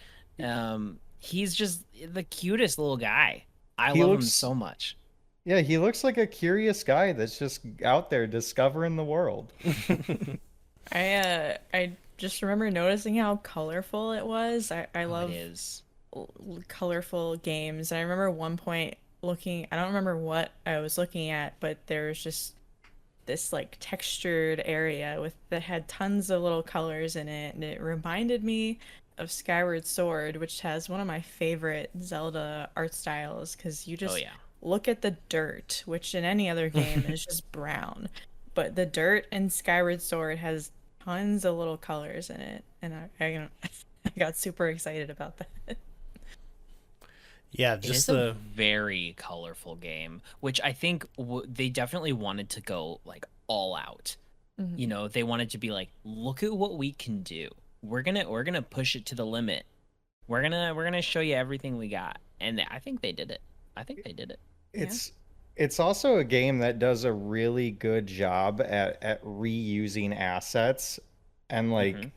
He's just the cutest little guy. I love him so much. Yeah, he looks like a curious guy that's just out there discovering the world. I just remember noticing how colorful it was. I Oh, it love is. colorful games. And I remember one point looking, I don't remember what I was looking at, but there was just this like textured area with that had tons of little colors in it, and it reminded me of Skyward Sword, which has one of my favorite Zelda art styles because you Oh just yeah. look at the dirt, which in any other game is just brown, but the dirt in Skyward Sword has tons of little colors in it, and I got super excited about that. Yeah, It just is a the very colorful game, which I think they definitely wanted to go like all out. You Mhm. know, they wanted to be like, look at what we can do. We're gonna push it to the limit. We're gonna show you everything we got, and I think they did it. I think they did it. Yeah. It's it's also a game that does a really good job at reusing assets and Hmm. like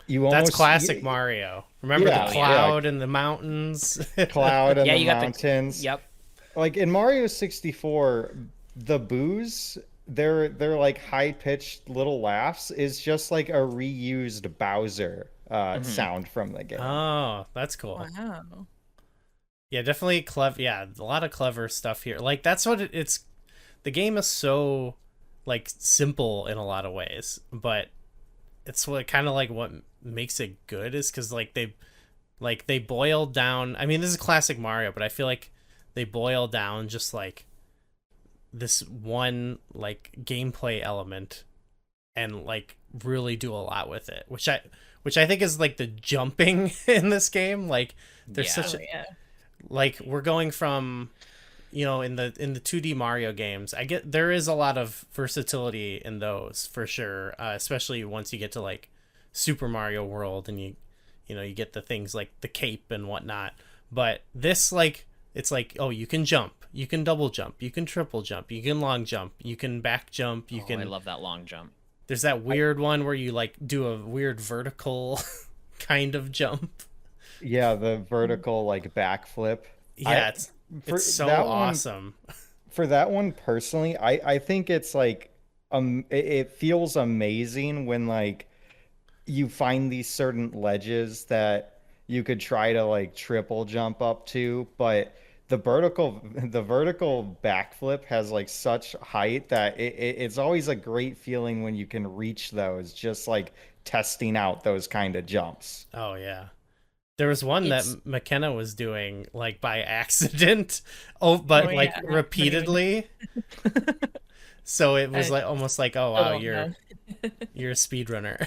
you that's almost classic Mario. Remember the Oh yeah. cloud and the mountains? cloud and Yeah, the you got the. mountains. Yep. Like in Mario 64, the boos, they're like high-pitched little laughs is just like a reused Bowser Hmm. sound from the game. Oh, that's cool. Wow. Yeah, definitely clever. Yeah, a lot of clever stuff here. Like that's what it's. The game is so like simple in a lot of ways, but it's what kind of like what makes it good is because they boiled down. I mean, this is classic Mario, but I feel like they boil down just like this one like gameplay element and like really do a lot with it, which I think is like the jumping in this game. Like there's Yeah. such Oh a, yeah. like we're going from in the 2D Mario games, I get there is a lot of versatility in those for sure, especially once you get to like Super Mario World and you get the things like the cape and whatnot. But this like it's like, oh, you can jump, you can double jump, you can triple jump, you can long jump, you can back jump, you Oh, I can. love that long jump. There's that weird one where you like do a weird vertical kind of jump. Yeah, the vertical like backflip. Yeah, I it's for so that one awesome. for that one personally, I think it's like it feels amazing when like you find these certain ledges that you could try to like triple jump up to, but the vertical backflip has like such height that it's always a great feeling when you can reach those, just like testing out those kind of jumps. Oh yeah. There was one that It's McKenna was doing like by accident, oh, Oh but yeah. like I don't even. repeatedly. So it was I like almost like, oh still wow, don't you're know. you're a speedrunner.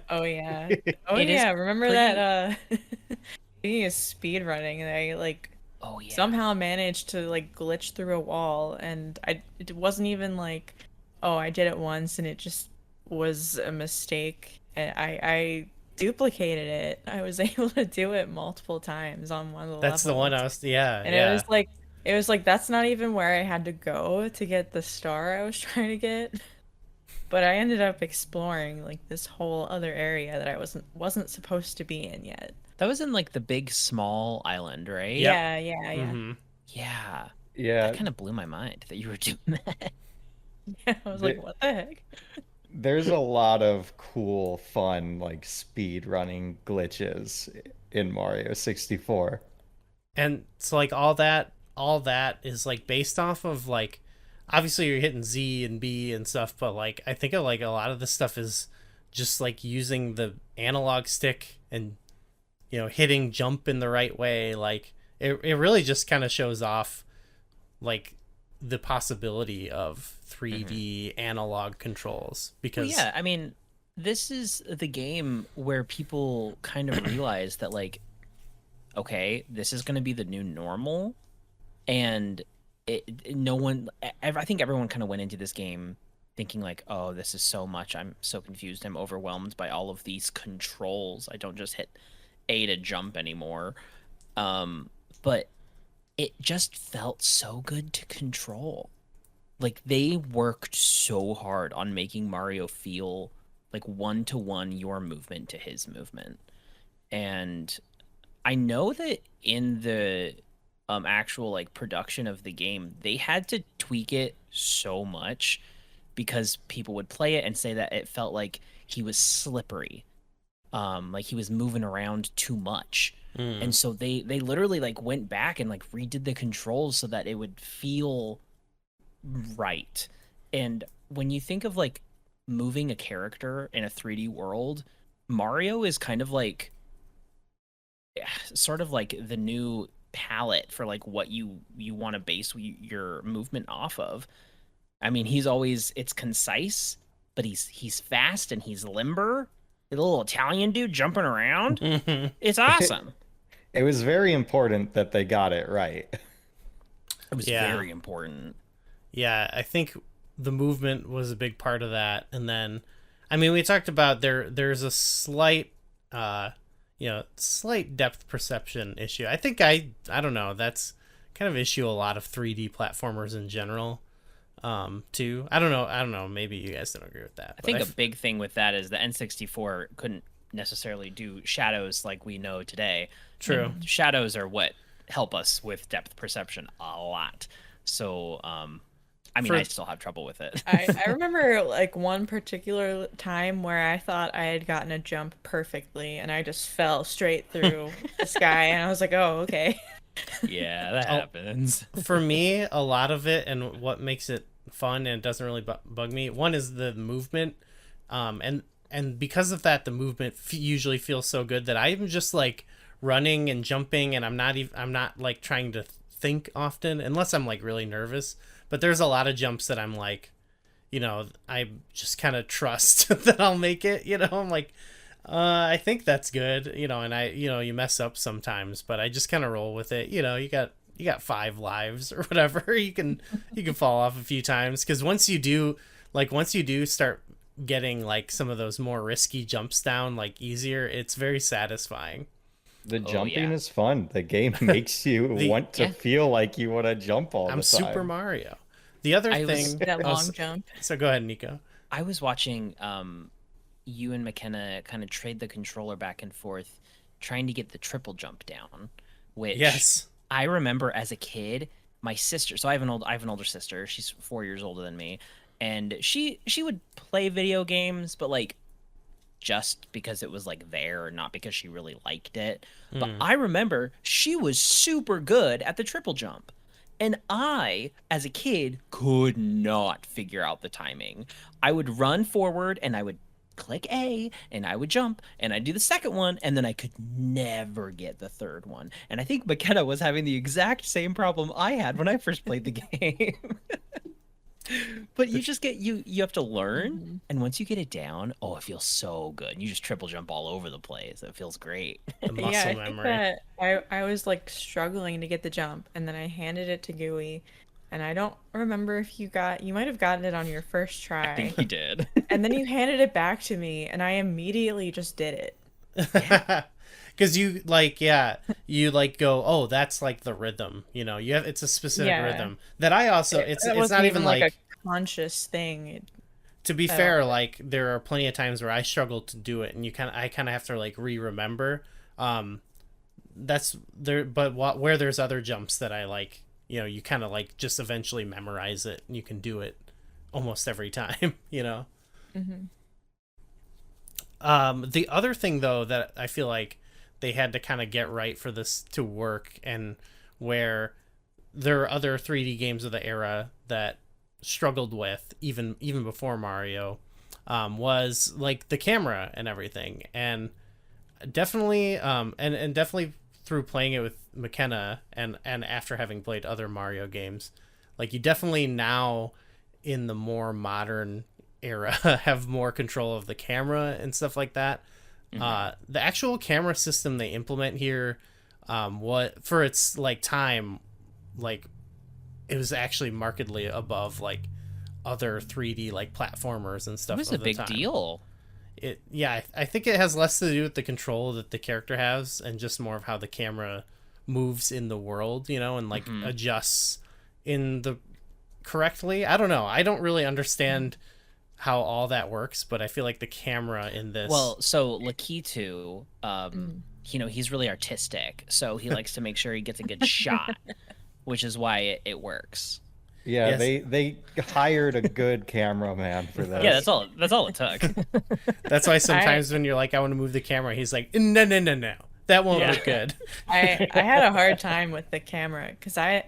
Oh yeah. Oh it is yeah. Remember that pretty. speaking of speed running, I like Oh yeah. somehow managed to like glitch through a wall, and it wasn't even like, oh, I did it once and it just was a mistake. And I duplicated it. I was able to do it multiple times on one of the That's the one levels. I was. Yeah, And yeah. it was like that's not even where I had to go to get the star I was trying to get. But I ended up exploring like this whole other area that I wasn't supposed to be in yet. That was in like the big small island, right? Yep. Yeah, yeah, yeah. Mm-hmm. Yeah. That Yeah, kind of blew my mind that you were doing that. Yeah, I was like, the, what the heck? there's a lot of cool, fun like speed running glitches in Mario 64. And so like all that is like based off of like obviously you're hitting Z and B and stuff, but like I think of like a lot of this stuff is just like using the analog stick and hitting jump in the right way. Like it really just kind of shows off like the possibility of Hmm. 3D analog controls Well, because yeah. I mean, this is the game where people kind of realize that, like, okay, this is going to be the new normal, and no one. I think everyone kind of went into this game thinking like, oh, this is so much. I'm so confused. I'm overwhelmed by all of these controls. I don't just hit A to jump anymore. Um, but it just felt so good to control. Like they worked so hard on making Mario feel like one to one your movement to his movement. And I know that in the actual like production of the game, they had to tweak it so much because people would play it and say that it felt like he was slippery. Like he was moving around too much. And so they literally like went back and like redid the controls so that it would feel right. And when you think of like moving a character in a 3D world, Mario is kind of like sort of like the new palette for like what you want to base your movement off of. I mean, it's concise, but he's fast and he's limber. The little Italian dude jumping around. It's awesome. It was very important that they got it right. It was very important. Yeah, I think the movement was a big part of that. And then, I mean, we talked about there's a slight, slight depth perception issue. I think I don't know. That's kind of issue a lot of 3D platformers in general, too. I don't know. Maybe you guys don't agree with that. I think a big thing with that is the N64 couldn't necessarily do shadows like we know today. True. And shadows are what help us with depth perception a lot. So, I mean, I still have trouble with it. I remember like one particular time where I thought I had gotten a jump perfectly and I just fell straight through the sky and I was like, oh, okay. Yeah, that happens. For me, a lot of it and what makes it fun and it doesn't really bug me, one is the movement. And because of that, the movement usually feels so good that I'm just like running and jumping and I'm not like trying to think often unless I'm like really nervous. But there's a lot of jumps that I'm like, I just kind of trust that I'll make it. I'm like, I think that's good. And you mess up sometimes, but I just kind of roll with it. You got 5 lives or whatever. You can fall off a few times because once you do start getting like some of those more risky jumps down like easier, it's very satisfying. The jumping is fun. The game makes you want to feel like you want to jump all the time. I'm Super Mario. The other thing... That long jump. So go ahead, Nico. I was watching you and McKenna kind of trade the controller back and forth, trying to get the triple jump down, which I remember as a kid, my sister... So I have an older sister. She's 4 years older than me. And she would play video games, but like just because it was like there, not because she really liked it. But I remember she was super good at the triple jump. And I, as a kid, could not figure out the timing. I would run forward and I would click A and I would jump and I'd do the second one and then I could never get the third one. And I think McKenna was having the exact same problem I had when I first played the game. But you just you have to learn, and once you get it down, it feels so good. You just triple jump all over the place. It feels great. The muscle memory. I was like struggling to get the jump, and then I handed it to Gooey, and I don't remember if you might have gotten it on your first try. I think you did. And then you handed it back to me, and I immediately just did it. Because you go, oh, that's like the rhythm, it's a specific rhythm that I also, it's not even like a conscious thing. To be fair, like there are plenty of times where I struggle to do it and I kind of have to like remember, that's there, but where there's other jumps that I like, you kind of like just eventually memorize it and you can do it almost every time, Mm-hmm. The other thing though that I feel like they had to kind of get right for this to work, and where there are other 3D games of the era that struggled with even before Mario, was like the camera and everything. And definitely and definitely through playing it with McKenna and after having played other Mario games, like you definitely now in the more modern era have more control of the camera and stuff like that. Mm-hmm. The actual camera system they implement here, what for its like time, like it was actually markedly above like other 3D like platformers and stuff. It was a big deal. I think it has less to do with the control that the character has and just more of how the camera moves in the world, and like adjusts in the correctly. I don't know. I don't really understand how all that works, but I feel like the camera in this... Well, so Lakitu, he's really artistic, so he likes to make sure he gets a good shot, which is why it works. Yeah, Yes. they hired a good cameraman for this. Yeah, that's all it took. That's why sometimes when you're like, I want to move the camera, he's like, no, no, no, no, that won't Yeah. look good. I had a hard time with the camera because I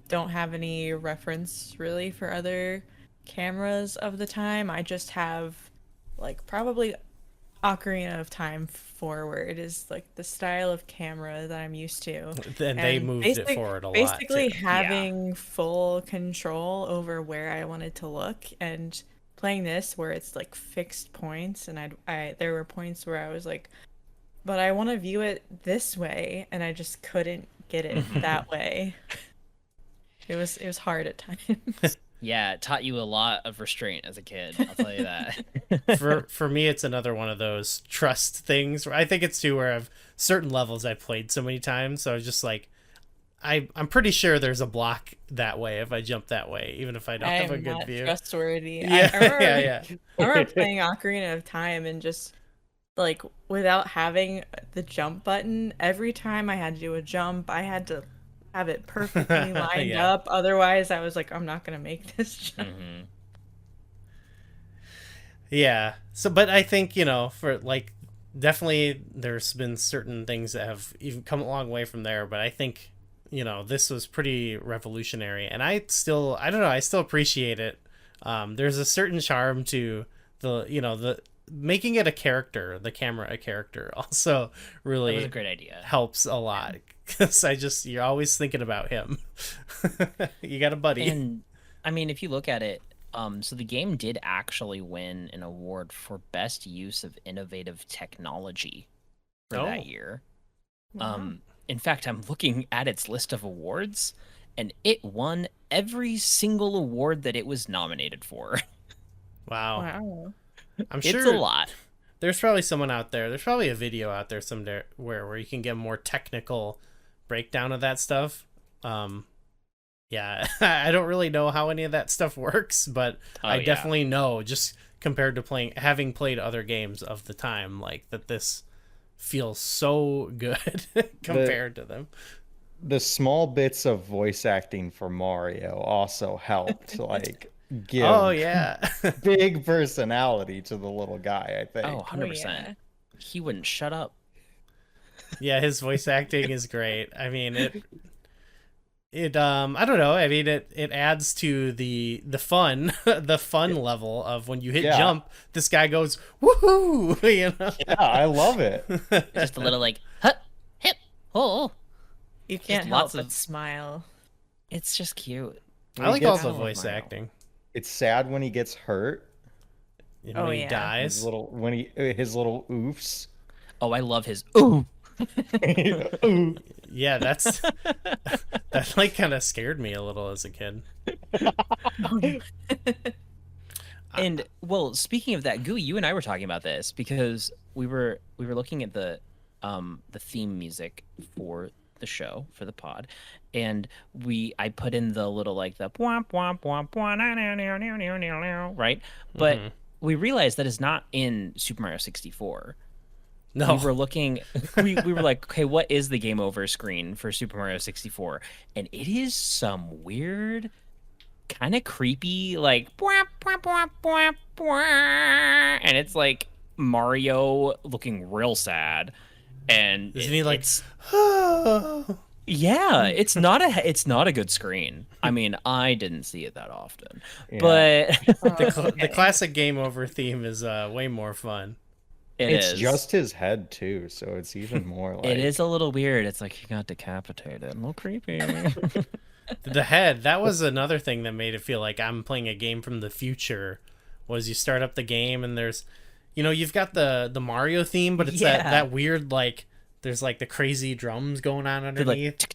don't have any reference really for other cameras of the time. I just have like probably Ocarina of Time forward is like the style of camera that I'm used to. Then they moved it forward a lot. Basically Too. having full control over where I wanted to look and playing this where it's like fixed points and there were points where I was like, but I want to view it this way and I just couldn't get it that way. It was hard at times. Yeah, it taught you a lot of restraint as a kid. I'll tell you that. For me, it's another one of those trust things. I think it's too where I've certain levels I've played so many times, so I was just like, I'm pretty sure there's a block that way if I jump that way, even if I don't have a good view. Trustworthy. Yeah, I remember, yeah. I remember playing Ocarina of Time and just like without having the jump button, every time I had to do a jump, I had to have it perfectly lined up. Otherwise, I was like, I'm not gonna make this jump. Yeah. So, but I think, for like, definitely there's been certain things that have even come a long way from there, but I think, this was pretty revolutionary, and I don't know, I still appreciate it. There's a certain charm to the making it a character, the camera a character, also really That was a great idea. helps a lot, because you're always thinking about him. You got a buddy. And I mean, if you look at it, so the game did actually win an award for best use of innovative technology for that year. In fact, I'm looking at its list of awards, and it won every single award that it was nominated for. Wow. I'm It's sure a lot. there's probably someone out there. There's probably a video out there somewhere where you can get a more technical breakdown of that stuff. Yeah, I don't really know how any of that stuff works, but I definitely know, just compared to having played other games of the time, like that this feels so good compared to them. The small bits of voice acting for Mario also helped, like, give big personality to the little guy, I think. Oh, 100%. He wouldn't shut up. Yeah, his voice acting is great. I mean, it I don't know. I mean, it adds to the fun, the fun level of when you hit jump, this guy goes, woohoo, Yeah, I love it. Just a little like, hut, hip, oh. You can't help but smile. It's just cute. I like all the voice acting. It's sad when he gets hurt. When he dies. His little oofs. Oh, I love his ooh. Ooh. Yeah, that like kind of scared me a little as a kid. And well, speaking of that, Goo, you and I were talking about this because we were looking at the theme music for the show, for the pod, and I put in the little like the womp womp womp womp, right? But we realized that is not in Super Mario 64. No. We were looking, we were like, okay, what is the game over screen for Super Mario 64? And it is some weird, kind of creepy, like, and it's like Mario looking real sad. And isn't he like, yeah, it's not a good screen. I mean, I didn't see it that often, but the classic game over theme is way more fun. It's just his head too, so it's even more like it is a little weird. It's like he got decapitated. A little creepy. The head, that was another thing that made it feel like I'm playing a game from the future. Was you start up the game and there's, you've got the Mario theme, but it's that weird, like, there's like the crazy drums going on underneath.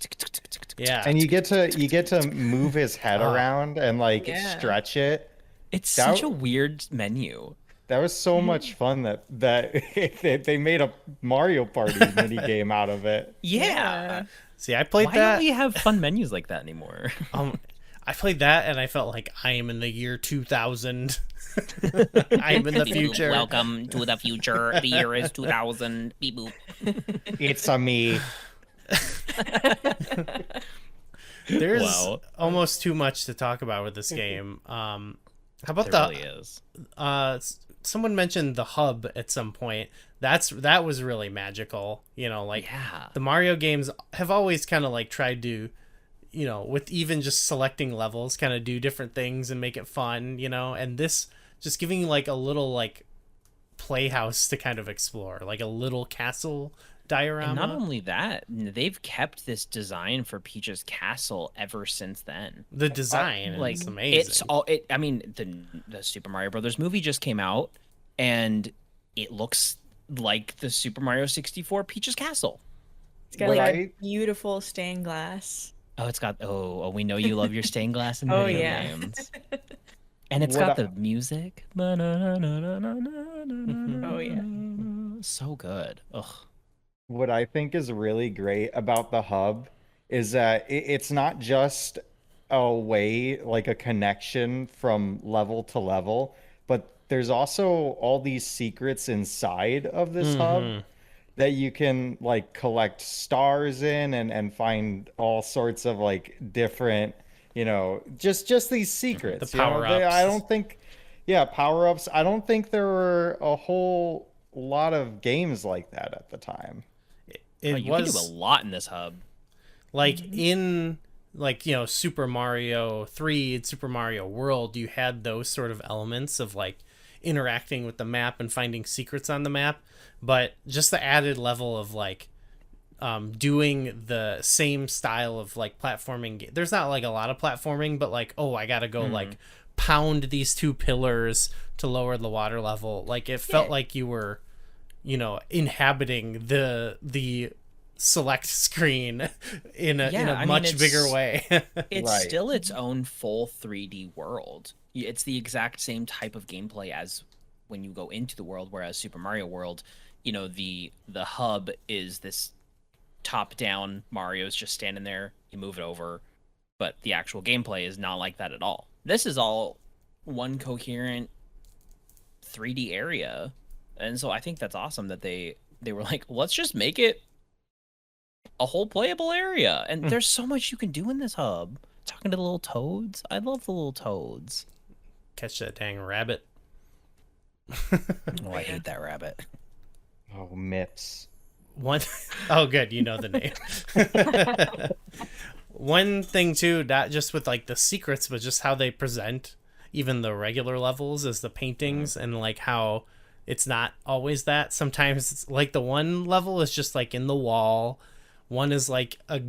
Yeah, and you get to move his head around and like stretch it. It's such a weird menu. That was so much fun that they made a Mario Party mini game out of it. Yeah. See, I played that. Why don't we have fun menus like that anymore? I played that and I felt like I am in the year 2000. I am in the future. Welcome to the future. The year is 2000. Beep boop. It's a me. There's Wow. almost too much to talk about with this game. How about There really is. someone mentioned the hub at some point. That was really magical. Like Yeah. the Mario games have always kind of like tried to, with even just selecting levels, kind of do different things and make it fun. And this just giving you like a little like playhouse to kind of explore, like a little castle diorama. And not only that, they've kept this design for Peach's castle ever since then. The design Like is amazing. it's all it. I mean, the Super Mario Brothers movie just came out, and it looks like the Super Mario 64 Peach's castle. It's got What like I- a beautiful stained glass. Oh, it's got we know you love your stained glass in Oh, video yeah. games. And it's What got I- the music. Oh yeah. So good. Ugh. What I think is really great about the hub is that it's not just a way, like a connection from level to level, but there's also all these secrets inside of this hub that you can like collect stars in and find all sorts of like different, just these secrets. The power-ups. I don't think, yeah, power-ups. I don't think there were a whole lot of games like that at the time. It You was can do a lot in this hub. like in like Super Mario 3 and Super Mario World, you had those sort of elements of like interacting with the map and finding secrets on the map, but just the added level of like doing the same style of like platforming. There's not like a lot of platforming, but like, I gotta go like pound these two pillars to lower the water level. Like it felt like you were inhabiting the select screen in a much bigger way. It's Right. still its own full 3D world. It's the exact same type of gameplay as when you go into the world, whereas Super Mario World, the hub is this top-down Mario's just standing there, you move it over, but the actual gameplay is not like that at all. This is all one coherent 3D area. And so I think that's awesome that they were like, let's just make it a whole playable area. And there's so much you can do in this hub. Talking to the little toads. I love the little toads. Catch that dang rabbit. Oh, I hate that rabbit. Oh, Mips. Oh, good, you know the name. One thing too, not just with like the secrets, but just how they present even the regular levels is the paintings and like how it's not always that. Sometimes it's like the one level is just like in the wall. One is like a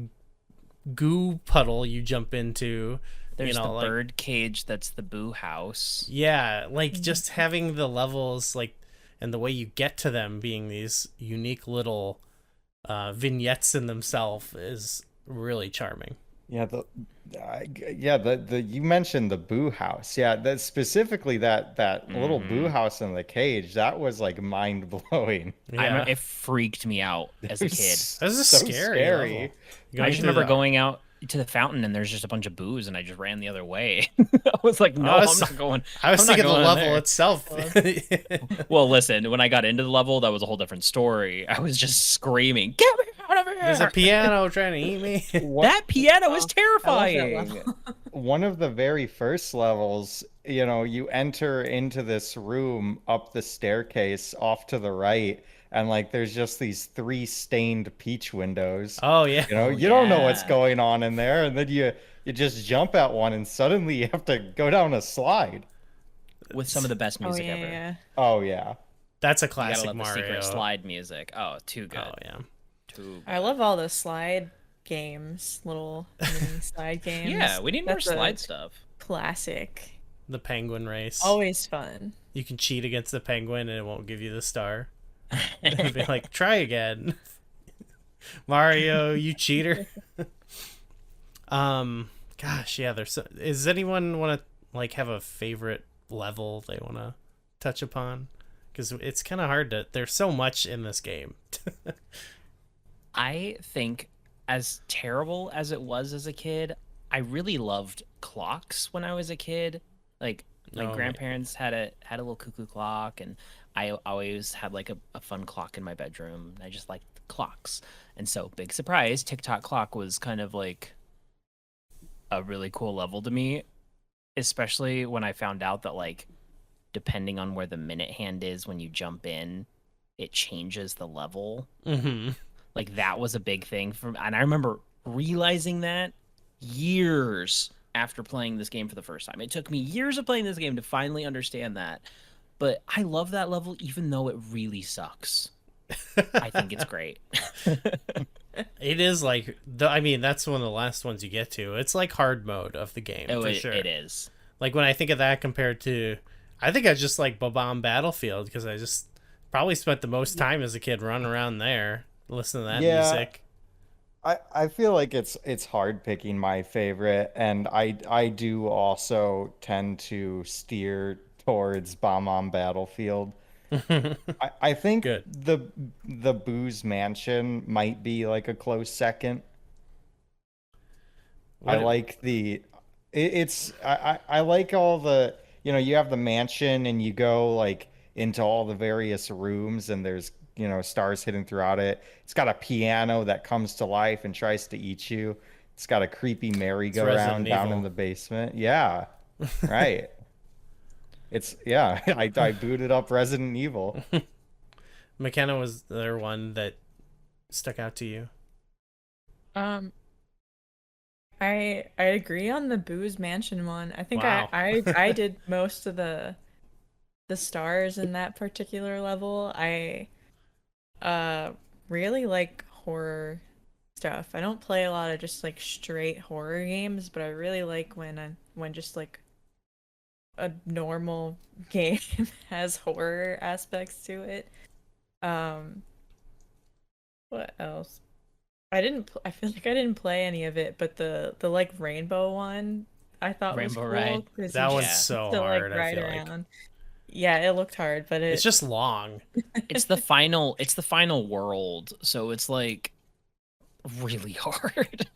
goo puddle you jump into. There's the like, bird cage that's the Boo House. yeah, like just having the levels like and the way you get to them being these unique little vignettes in themselves is really charming. Yeah, the you mentioned the Boo House. Yeah, that specifically that little Boo House in the cage, that was like mind blowing. Yeah. It freaked me out as a kid. That was so scary level. I just remember going out to the fountain and there's just a bunch of boos and I just ran the other way. I was like, no, I'm not going. I was I'm not thinking the going in level there. itself. Well, listen, when I got into the level, that was a whole different story. I was just screaming, get me out of here! There's a piano trying to eat me. That piano is I love that terrifying. level. One of the very first levels, you enter into this room up the staircase off to the right, and like there's just these 3 stained Peach windows. Oh yeah. You don't know what's yeah. going on in there, and then you just jump at one, and suddenly you have to go down a slide. With some of the best Oh music yeah, ever. yeah. Oh yeah. That's a You gotta classic love the Mario. secret slide music. Oh, too good. Oh yeah. Too good. I love all the slide games, little mini slide games. Yeah, we need more That's a slide stuff. Classic. The penguin race. Always fun. You can cheat against the penguin and it won't give you the star. It'd be like, try again. Mario, you cheater. Gosh, yeah, does anyone want to like have a favorite level they want to touch upon? Because it's kind of hard to, there's so much in this game. I think, as terrible as it was as a kid, I really loved clocks when I was a kid. Like my Oh, grandparents had a little cuckoo clock, and I always had like a fun clock in my bedroom. I just liked clocks, and so big surprise, TikTok clock was kind of like a really cool level to me, especially when I found out that like depending on where the minute hand is when you jump in, it changes the level. Mm-hmm. Like that was a big thing and I remember realizing that years after playing this game for the first time. It took me years of playing this game to finally understand that. But I love that level even though it really sucks. I think it's great. It is like I mean, that's one of the last ones you get to. It's like hard mode of the game for sure. It is. Like when I think of that compared to, I think I just like Bob-omb Battlefield because I just probably spent the most time as a kid running around there listening to that music. I feel like it's hard picking my favorite, and I do also tend to steer towards Bob-omb Battlefield. I think Good. the Booze Mansion might be like a close second. I like I like all the, you have the mansion and you go like into all the various rooms and there's, stars hidden throughout it. It's got a piano that comes to life and tries to eat you. It's got a creepy merry-go-round down Evil. in the basement. Yeah. Right. I booted up Resident Evil. McKenna, was there one that stuck out to you? I agree on the Booze Mansion one. I think Wow. I did most of the stars in that particular level. I really like horror stuff. I don't play a lot of just like straight horror games, but I really like when just like a normal game has horror aspects to it. What else? I feel like I didn't play any of it, but the like rainbow one I thought Rainbow was cool. Ride. 'Cause That you one's just so get to, hard, I ride feel like. around. Yeah, it looked hard, but It's just long. It's the final world, so it's like really hard.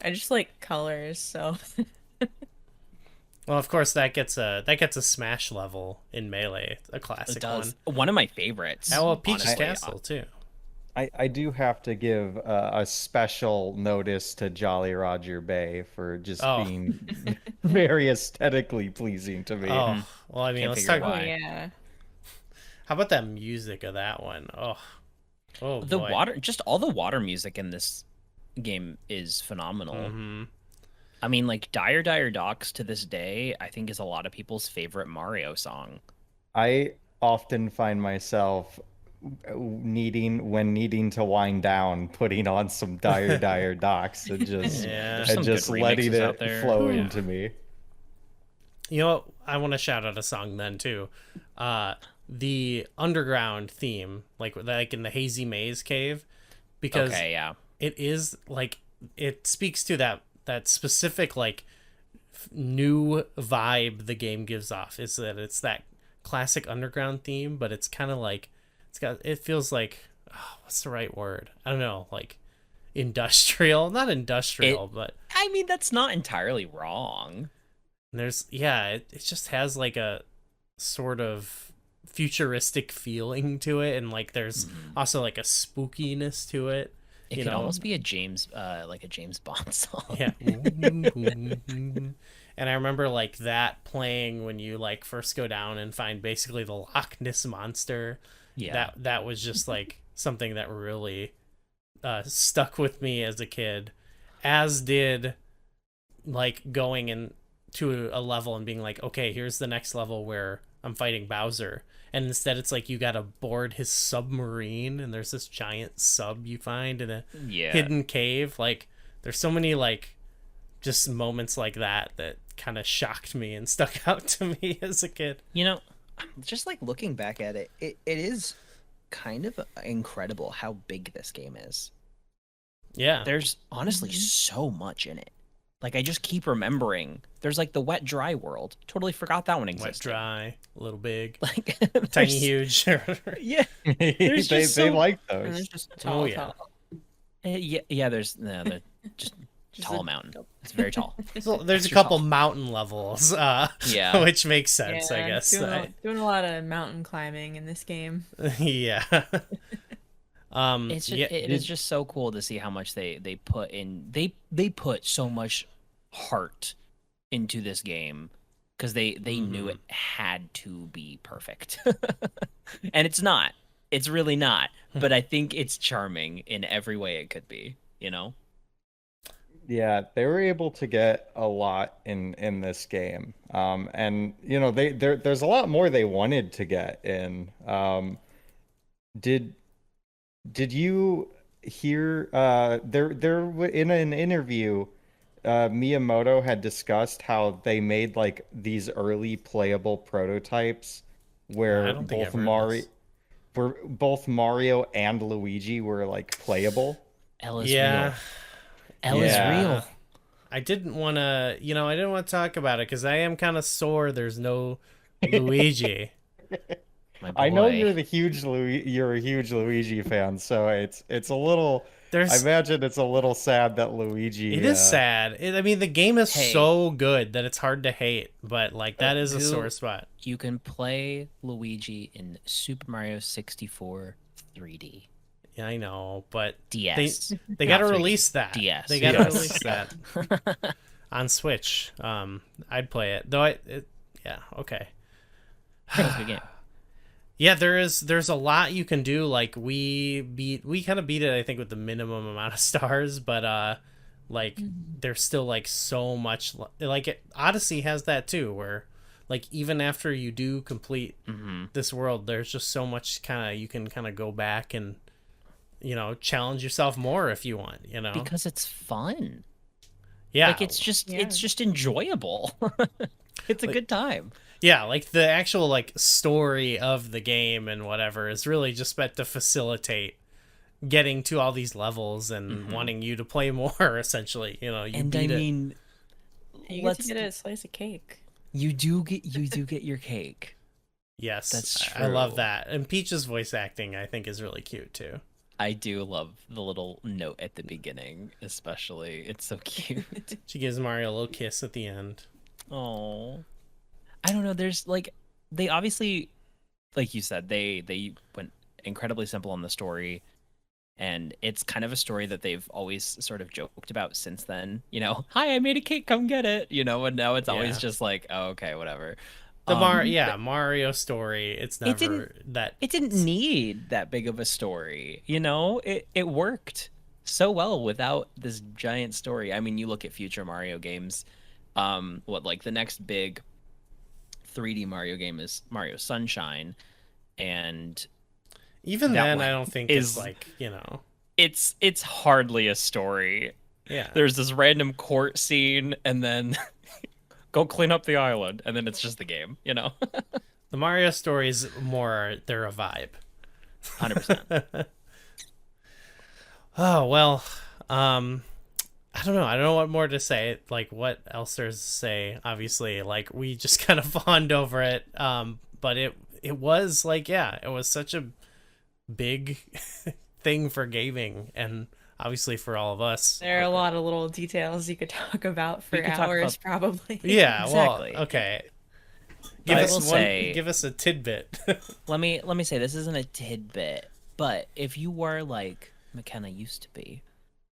I just like colors, so Well, of course that gets a Smash level in Melee, a classic It does. one. One of my favorites. Oh, well, Peach's honestly. Castle too. I do have to give a special notice to Jolly Roger Bay for just Oh. being very aesthetically pleasing to me. Oh, well, I mean, Can't let's figure talk. why. yeah. How about that music of that one? Oh, The boy. water, just all the water music in this game is phenomenal. Mm-hmm. I mean, like Dire Dire Docks to this day, I think is a lot of people's favorite Mario song. I often find myself needing to wind down, putting on some Dire Docks and just Yeah. There's and some just good letting remixes it out there. flow Yeah. into me. You know what? I want to shout out a song then too. The underground theme, like in the Hazy Maze Cave, because Okay, yeah. it is like it speaks to that specific like new vibe the game gives off. Is that it's that classic underground theme, but it's kind of like it feels like, what's the right word? I don't know, like industrial, not industrial, but I mean, that's not entirely wrong. there's it just has like a sort of futuristic feeling to it, and like there's also like a spookiness to it. It you could know? almost be a James Bond song. Yeah. And I remember like that playing when you like first go down and find basically the Loch Ness monster. Yeah. That was just like something that really stuck with me as a kid, as did like going into a level and being like, okay, here's the next level where I'm fighting Bowser. And instead it's like you gotta board his submarine and there's this giant sub you find in a Yeah. hidden cave. Like there's so many like just moments like that kind of shocked me and stuck out to me as a kid. You know, just like looking back at it, it is kind of incredible how big this game is. Yeah. There's honestly so much in it. Like I just keep remembering. There's like the wet dry world. Totally forgot that one existed. Wet, dry, a little big, Like tiny, there's- huge. Yeah. they There's just so- like And those. there's just tall, yeah. tall. Yeah. There's the just Just tall a- mountain. It's very tall. So there's a Extra couple tall. mountain levels, Yeah. which makes sense, I Yeah, guess. doing a lot of mountain climbing in this game. Yeah. It's just, yeah, it is just so cool to see how much they put in. They put so much heart into this game because they knew it had to be perfect. And it's not. It's really not. But I think it's charming in every way it could be, you know? Yeah, they were able to get a lot in this game. And you know, there's a lot more they wanted to get in. Did did you hear in an interview Miyamoto had discussed how they made like these early playable prototypes I where don't think I've heard this. both Mario and Luigi were like playable. L is Yeah. real. L is Yeah. real. I didn't want to, I didn't want to talk about it because I am kind of sore there's no Luigi. My I know boy. you're a huge Luigi fan, so it's a little. I There's imagine it's a little sad that Luigi. It is sad. I mean, the game is Hey. so good that it's hard to hate, but like that is a Who- sore spot. You can play Luigi in Super Mario 64 3D. Yeah, I know, but DS. they got to Not 3D. release that. DS. They got to Yes. release that on Switch. I'd play it though. Yeah, okay. That's a good game. Yeah, there's a lot you can do. Like we kind of beat it, I think, with the minimum amount of stars, but like there's still like so much. Like Odyssey has that too, where like even after you do complete this world, there's just so much you can kind of go back and challenge yourself more if you want. Because it's fun. Yeah, Like it's just enjoyable. It's a good time. yeah, like the actual like story of the game and whatever is really just meant to facilitate getting to all these levels and wanting you to play more. Essentially, you And beat I it. mean, You get to get a slice of cake. you do get your cake. Yes, That's I love true. that. And Peach's voice acting, I think, is really cute too. I do love the little note at the beginning, especially. It's so cute. She gives Mario a little kiss at the end. Oh, I don't know. There's like, they obviously, like you said, they went incredibly simple on the story, and it's kind of a story that they've always sort of joked about since then. Hi, I made a cake, come get it. And now it's always Yeah. just like, oh, okay, whatever. The Mario story. It's never didn't- that. It didn't need that big of a story. It worked so well without this giant story. I mean, you look at future Mario games. Like the next big 3D Mario game is Mario Sunshine, and Even that then, one I don't think is- it's like it's hardly a story. Yeah. There's this random court scene, and then go clean up the island, and then it's just the game. The Mario stories more. They're a vibe. 100%. Oh well. I don't know. I don't know what more to say. Like, what else there's to say? Obviously, like we just kind of fawned over it. But it was like, yeah, it was such a big thing for gaming, and obviously for all of us. There are a lot of little details you could talk about for We could talk hours, about- probably. Yeah. Exactly. Well, okay. But I will say- Give us a tidbit. Let me say, this isn't a tidbit, but if you were like McKenna used to be,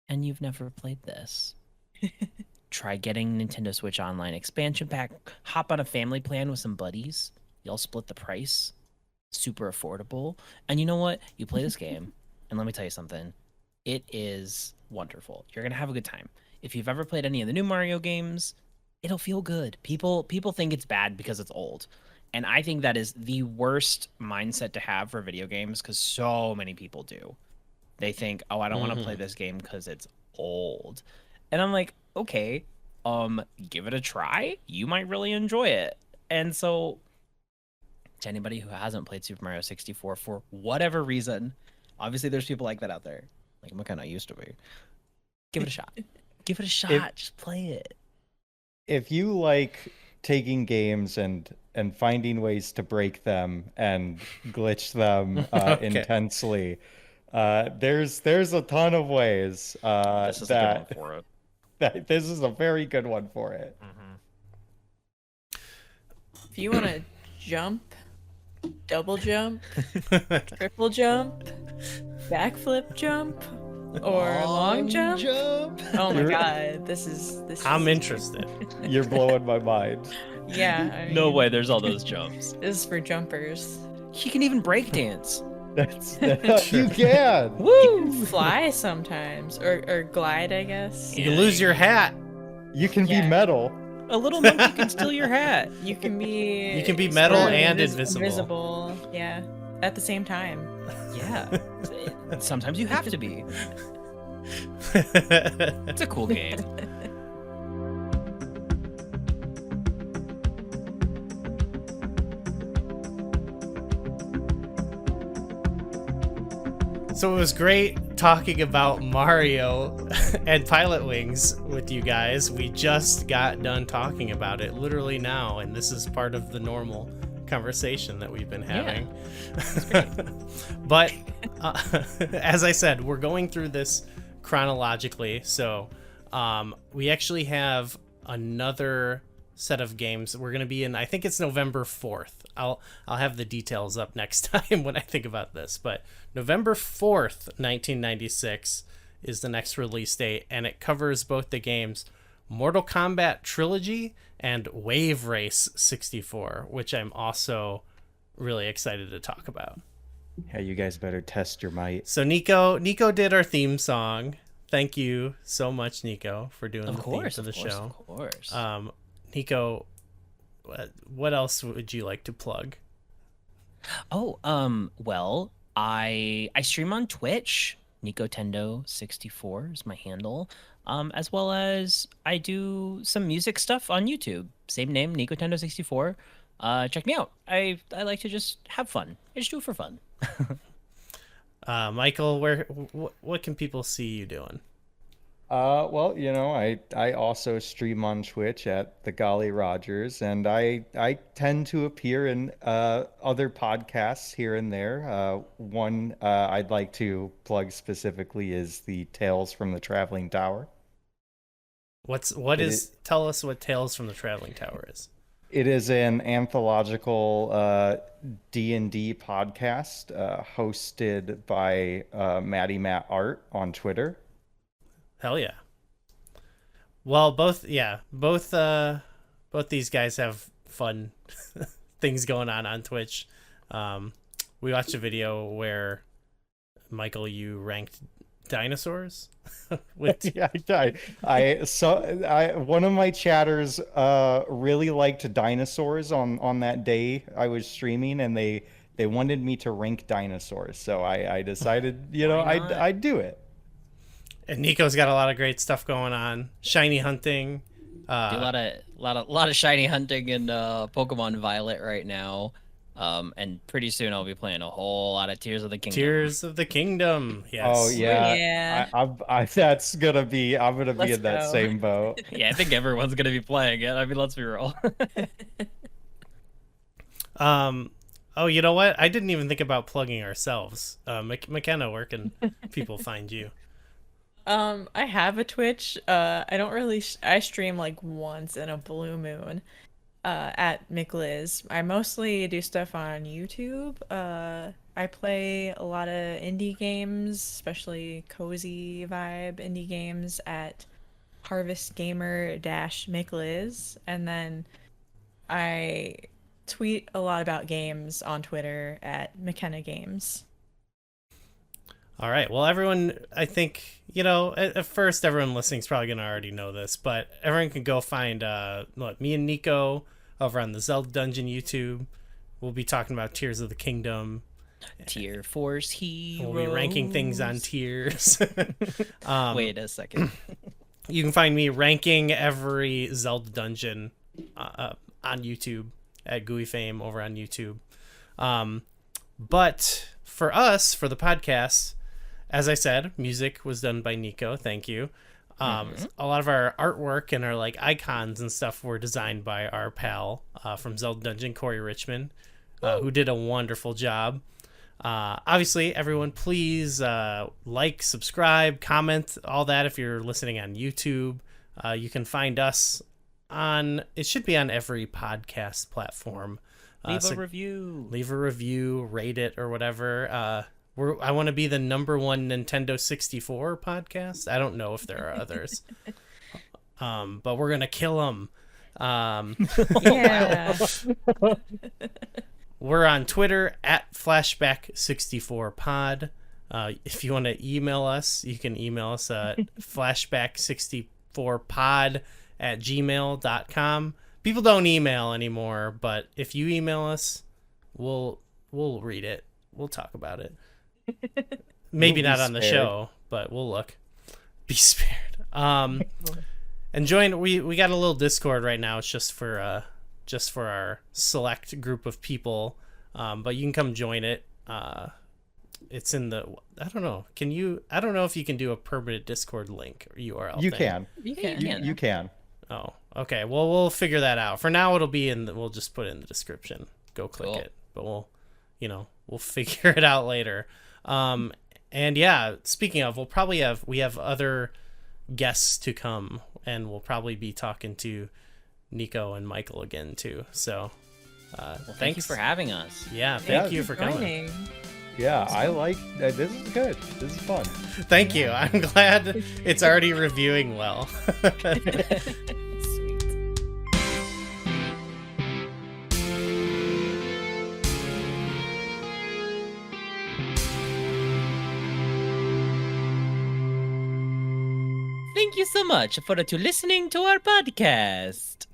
and you've never played this, try getting Nintendo Switch Online expansion pack. Hop on a family plan with some buddies. Y'all split the price. Super affordable. And you know what? You play this game, and let me tell you something. It is wonderful. You're gonna have a good time. If you've ever played any of the new Mario games, it'll feel good. People think it's bad because it's old. And I think that is the worst mindset to have for video games, because so many people do. They think, oh, I don't want to play this game because it's old. And I'm like, okay, give it a try. You might really enjoy it. And so to anybody who hasn't played Super Mario 64 for whatever reason, obviously there's people like that out there. Like McKenna used to be. Give it a shot. Give it a shot. Just play it. If you like taking games and finding ways to break them and glitch them Okay. intensely, there's a ton of ways This is a good one for it. that this is a very good one for it. If you want to jump, double jump, triple jump, backflip jump, Or long jump? jump. Oh my You're- god, this is I'm interested. You're blowing my mind. Yeah, I mean, No way, there's all those jumps. This is for jumpers. He can even break dance. That's Sure. you can. You can fly sometimes, or glide, I guess. You can lose your hat. You can be Yeah. metal. A little monkey can steal your hat. You can be. You can be metal sort of and invisible. Invisible, yeah, at the same time. Yeah. Sometimes you have to be. It's a cool game. So it was great talking about Mario and Pilotwings with you guys. We just got done talking about it literally now, and this is part of the normal conversation that we've been having. But as I said, we're going through this chronologically, so we actually have another set of games. We're going to be in, I think it's November 4th. I'll have the details up next time when I think about this, but November 4th, 1996 is the next release date, and it covers both the games Mortal Kombat Trilogy and Wave Race 64, which I'm also really excited to talk about. Yeah, you guys better test your might. So Nico did our theme song. Thank you so much, Nico, for doing the theme for the show. Of course. Nico, what else would you like to plug? Oh, well, I stream on Twitch. Nicotendo64 is my handle. As well as I do some music stuff on YouTube. Same name, Nicotendo64. Check me out. I like to just have fun. I just do it for fun. Michael, what can people see you doing? Well, I also stream on Twitch at the Golly Rogers, and I tend to appear in other podcasts here and there. One I'd like to plug specifically is the Tales from the Traveling Tower. Tell us what Tales from the Traveling Tower is. It is an anthological D&D podcast hosted by Maddie Matt Art on Twitter. Hell yeah. Well, both these guys have fun things going on Twitch. We watched a video where Michael, you ranked dinosaurs. Yeah, one of my chatters really liked dinosaurs on that day I was streaming, and they wanted me to rank dinosaurs, so I decided I'd do it. And Nico's got a lot of great stuff going on. Shiny hunting. Do a lot of shiny hunting in Pokemon Violet right now. And pretty soon I'll be playing a whole lot of Tears of the Kingdom. Tears of the Kingdom. Yes. Oh yeah. Yeah. I'm gonna be in that same boat. Yeah, I think everyone's gonna be playing it. I mean, let's be real. Oh, you know what? I didn't even think about plugging ourselves. McKenna, where can people find you? I have a Twitch. I don't really. I stream like once in a blue moon. At McLiz. I mostly do stuff on YouTube. I play a lot of indie games, especially cozy vibe indie games at Harvest Gamer McLiz, and then I tweet a lot about games on Twitter at McKenna Games. All right. Well, everyone, I think, at first everyone listening is probably going to already know this, but everyone can go find me and Nico over on the Zelda Dungeon YouTube. We'll be talking about Tears of the Kingdom. Tier Force Heroes. We'll be ranking things on tiers. Wait a second. You can find me ranking every Zelda Dungeon on YouTube at Gooey Fame over on YouTube. But for us, for the podcast, as I said, music was done by Nico. Thank you. A lot of our artwork and our icons and stuff were designed by our pal from Zelda Dungeon, Corey Richmond, who did a wonderful job. Obviously, everyone, please subscribe, comment, all that. If you're listening on YouTube, you can find us it should be on every podcast platform. Leave a review. Leave a review, rate it or whatever. I want to be the #1 Nintendo 64 podcast. I don't know if there are others. But we're gonna kill them. Yeah. We're on Twitter at Flashback64pod. If you want to email us, you can email us at flashback64pod@gmail.com. People don't email anymore, but if you email us, we'll read it. We'll talk about it. Maybe We'll be not on the spared. show, but we'll look. Be spared. And join. We got a little Discord right now. It's just for our select group of people. But you can come join it. It's in the. I don't know. Can you? I don't know if you can do a permanent Discord link or URL. You thing. can. You can. You can. Oh, okay. Well, we'll figure that out. For now, it'll be we'll just put it in the description. Go click Cool. it. But we'll figure it out later. And yeah, speaking of, we have other guests to come, and we'll probably be talking to Nico and Michael again too. So, Well, thank you thanks for having us. Yeah, thank Yeah. you for coming. Joining. Yeah, I like this is good. This is fun. Thank you. I'm glad it's already reviewing well. Sweet. Thank you so much for listening to our podcast.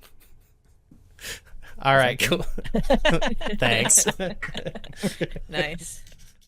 All right, cool. Thanks. Nice.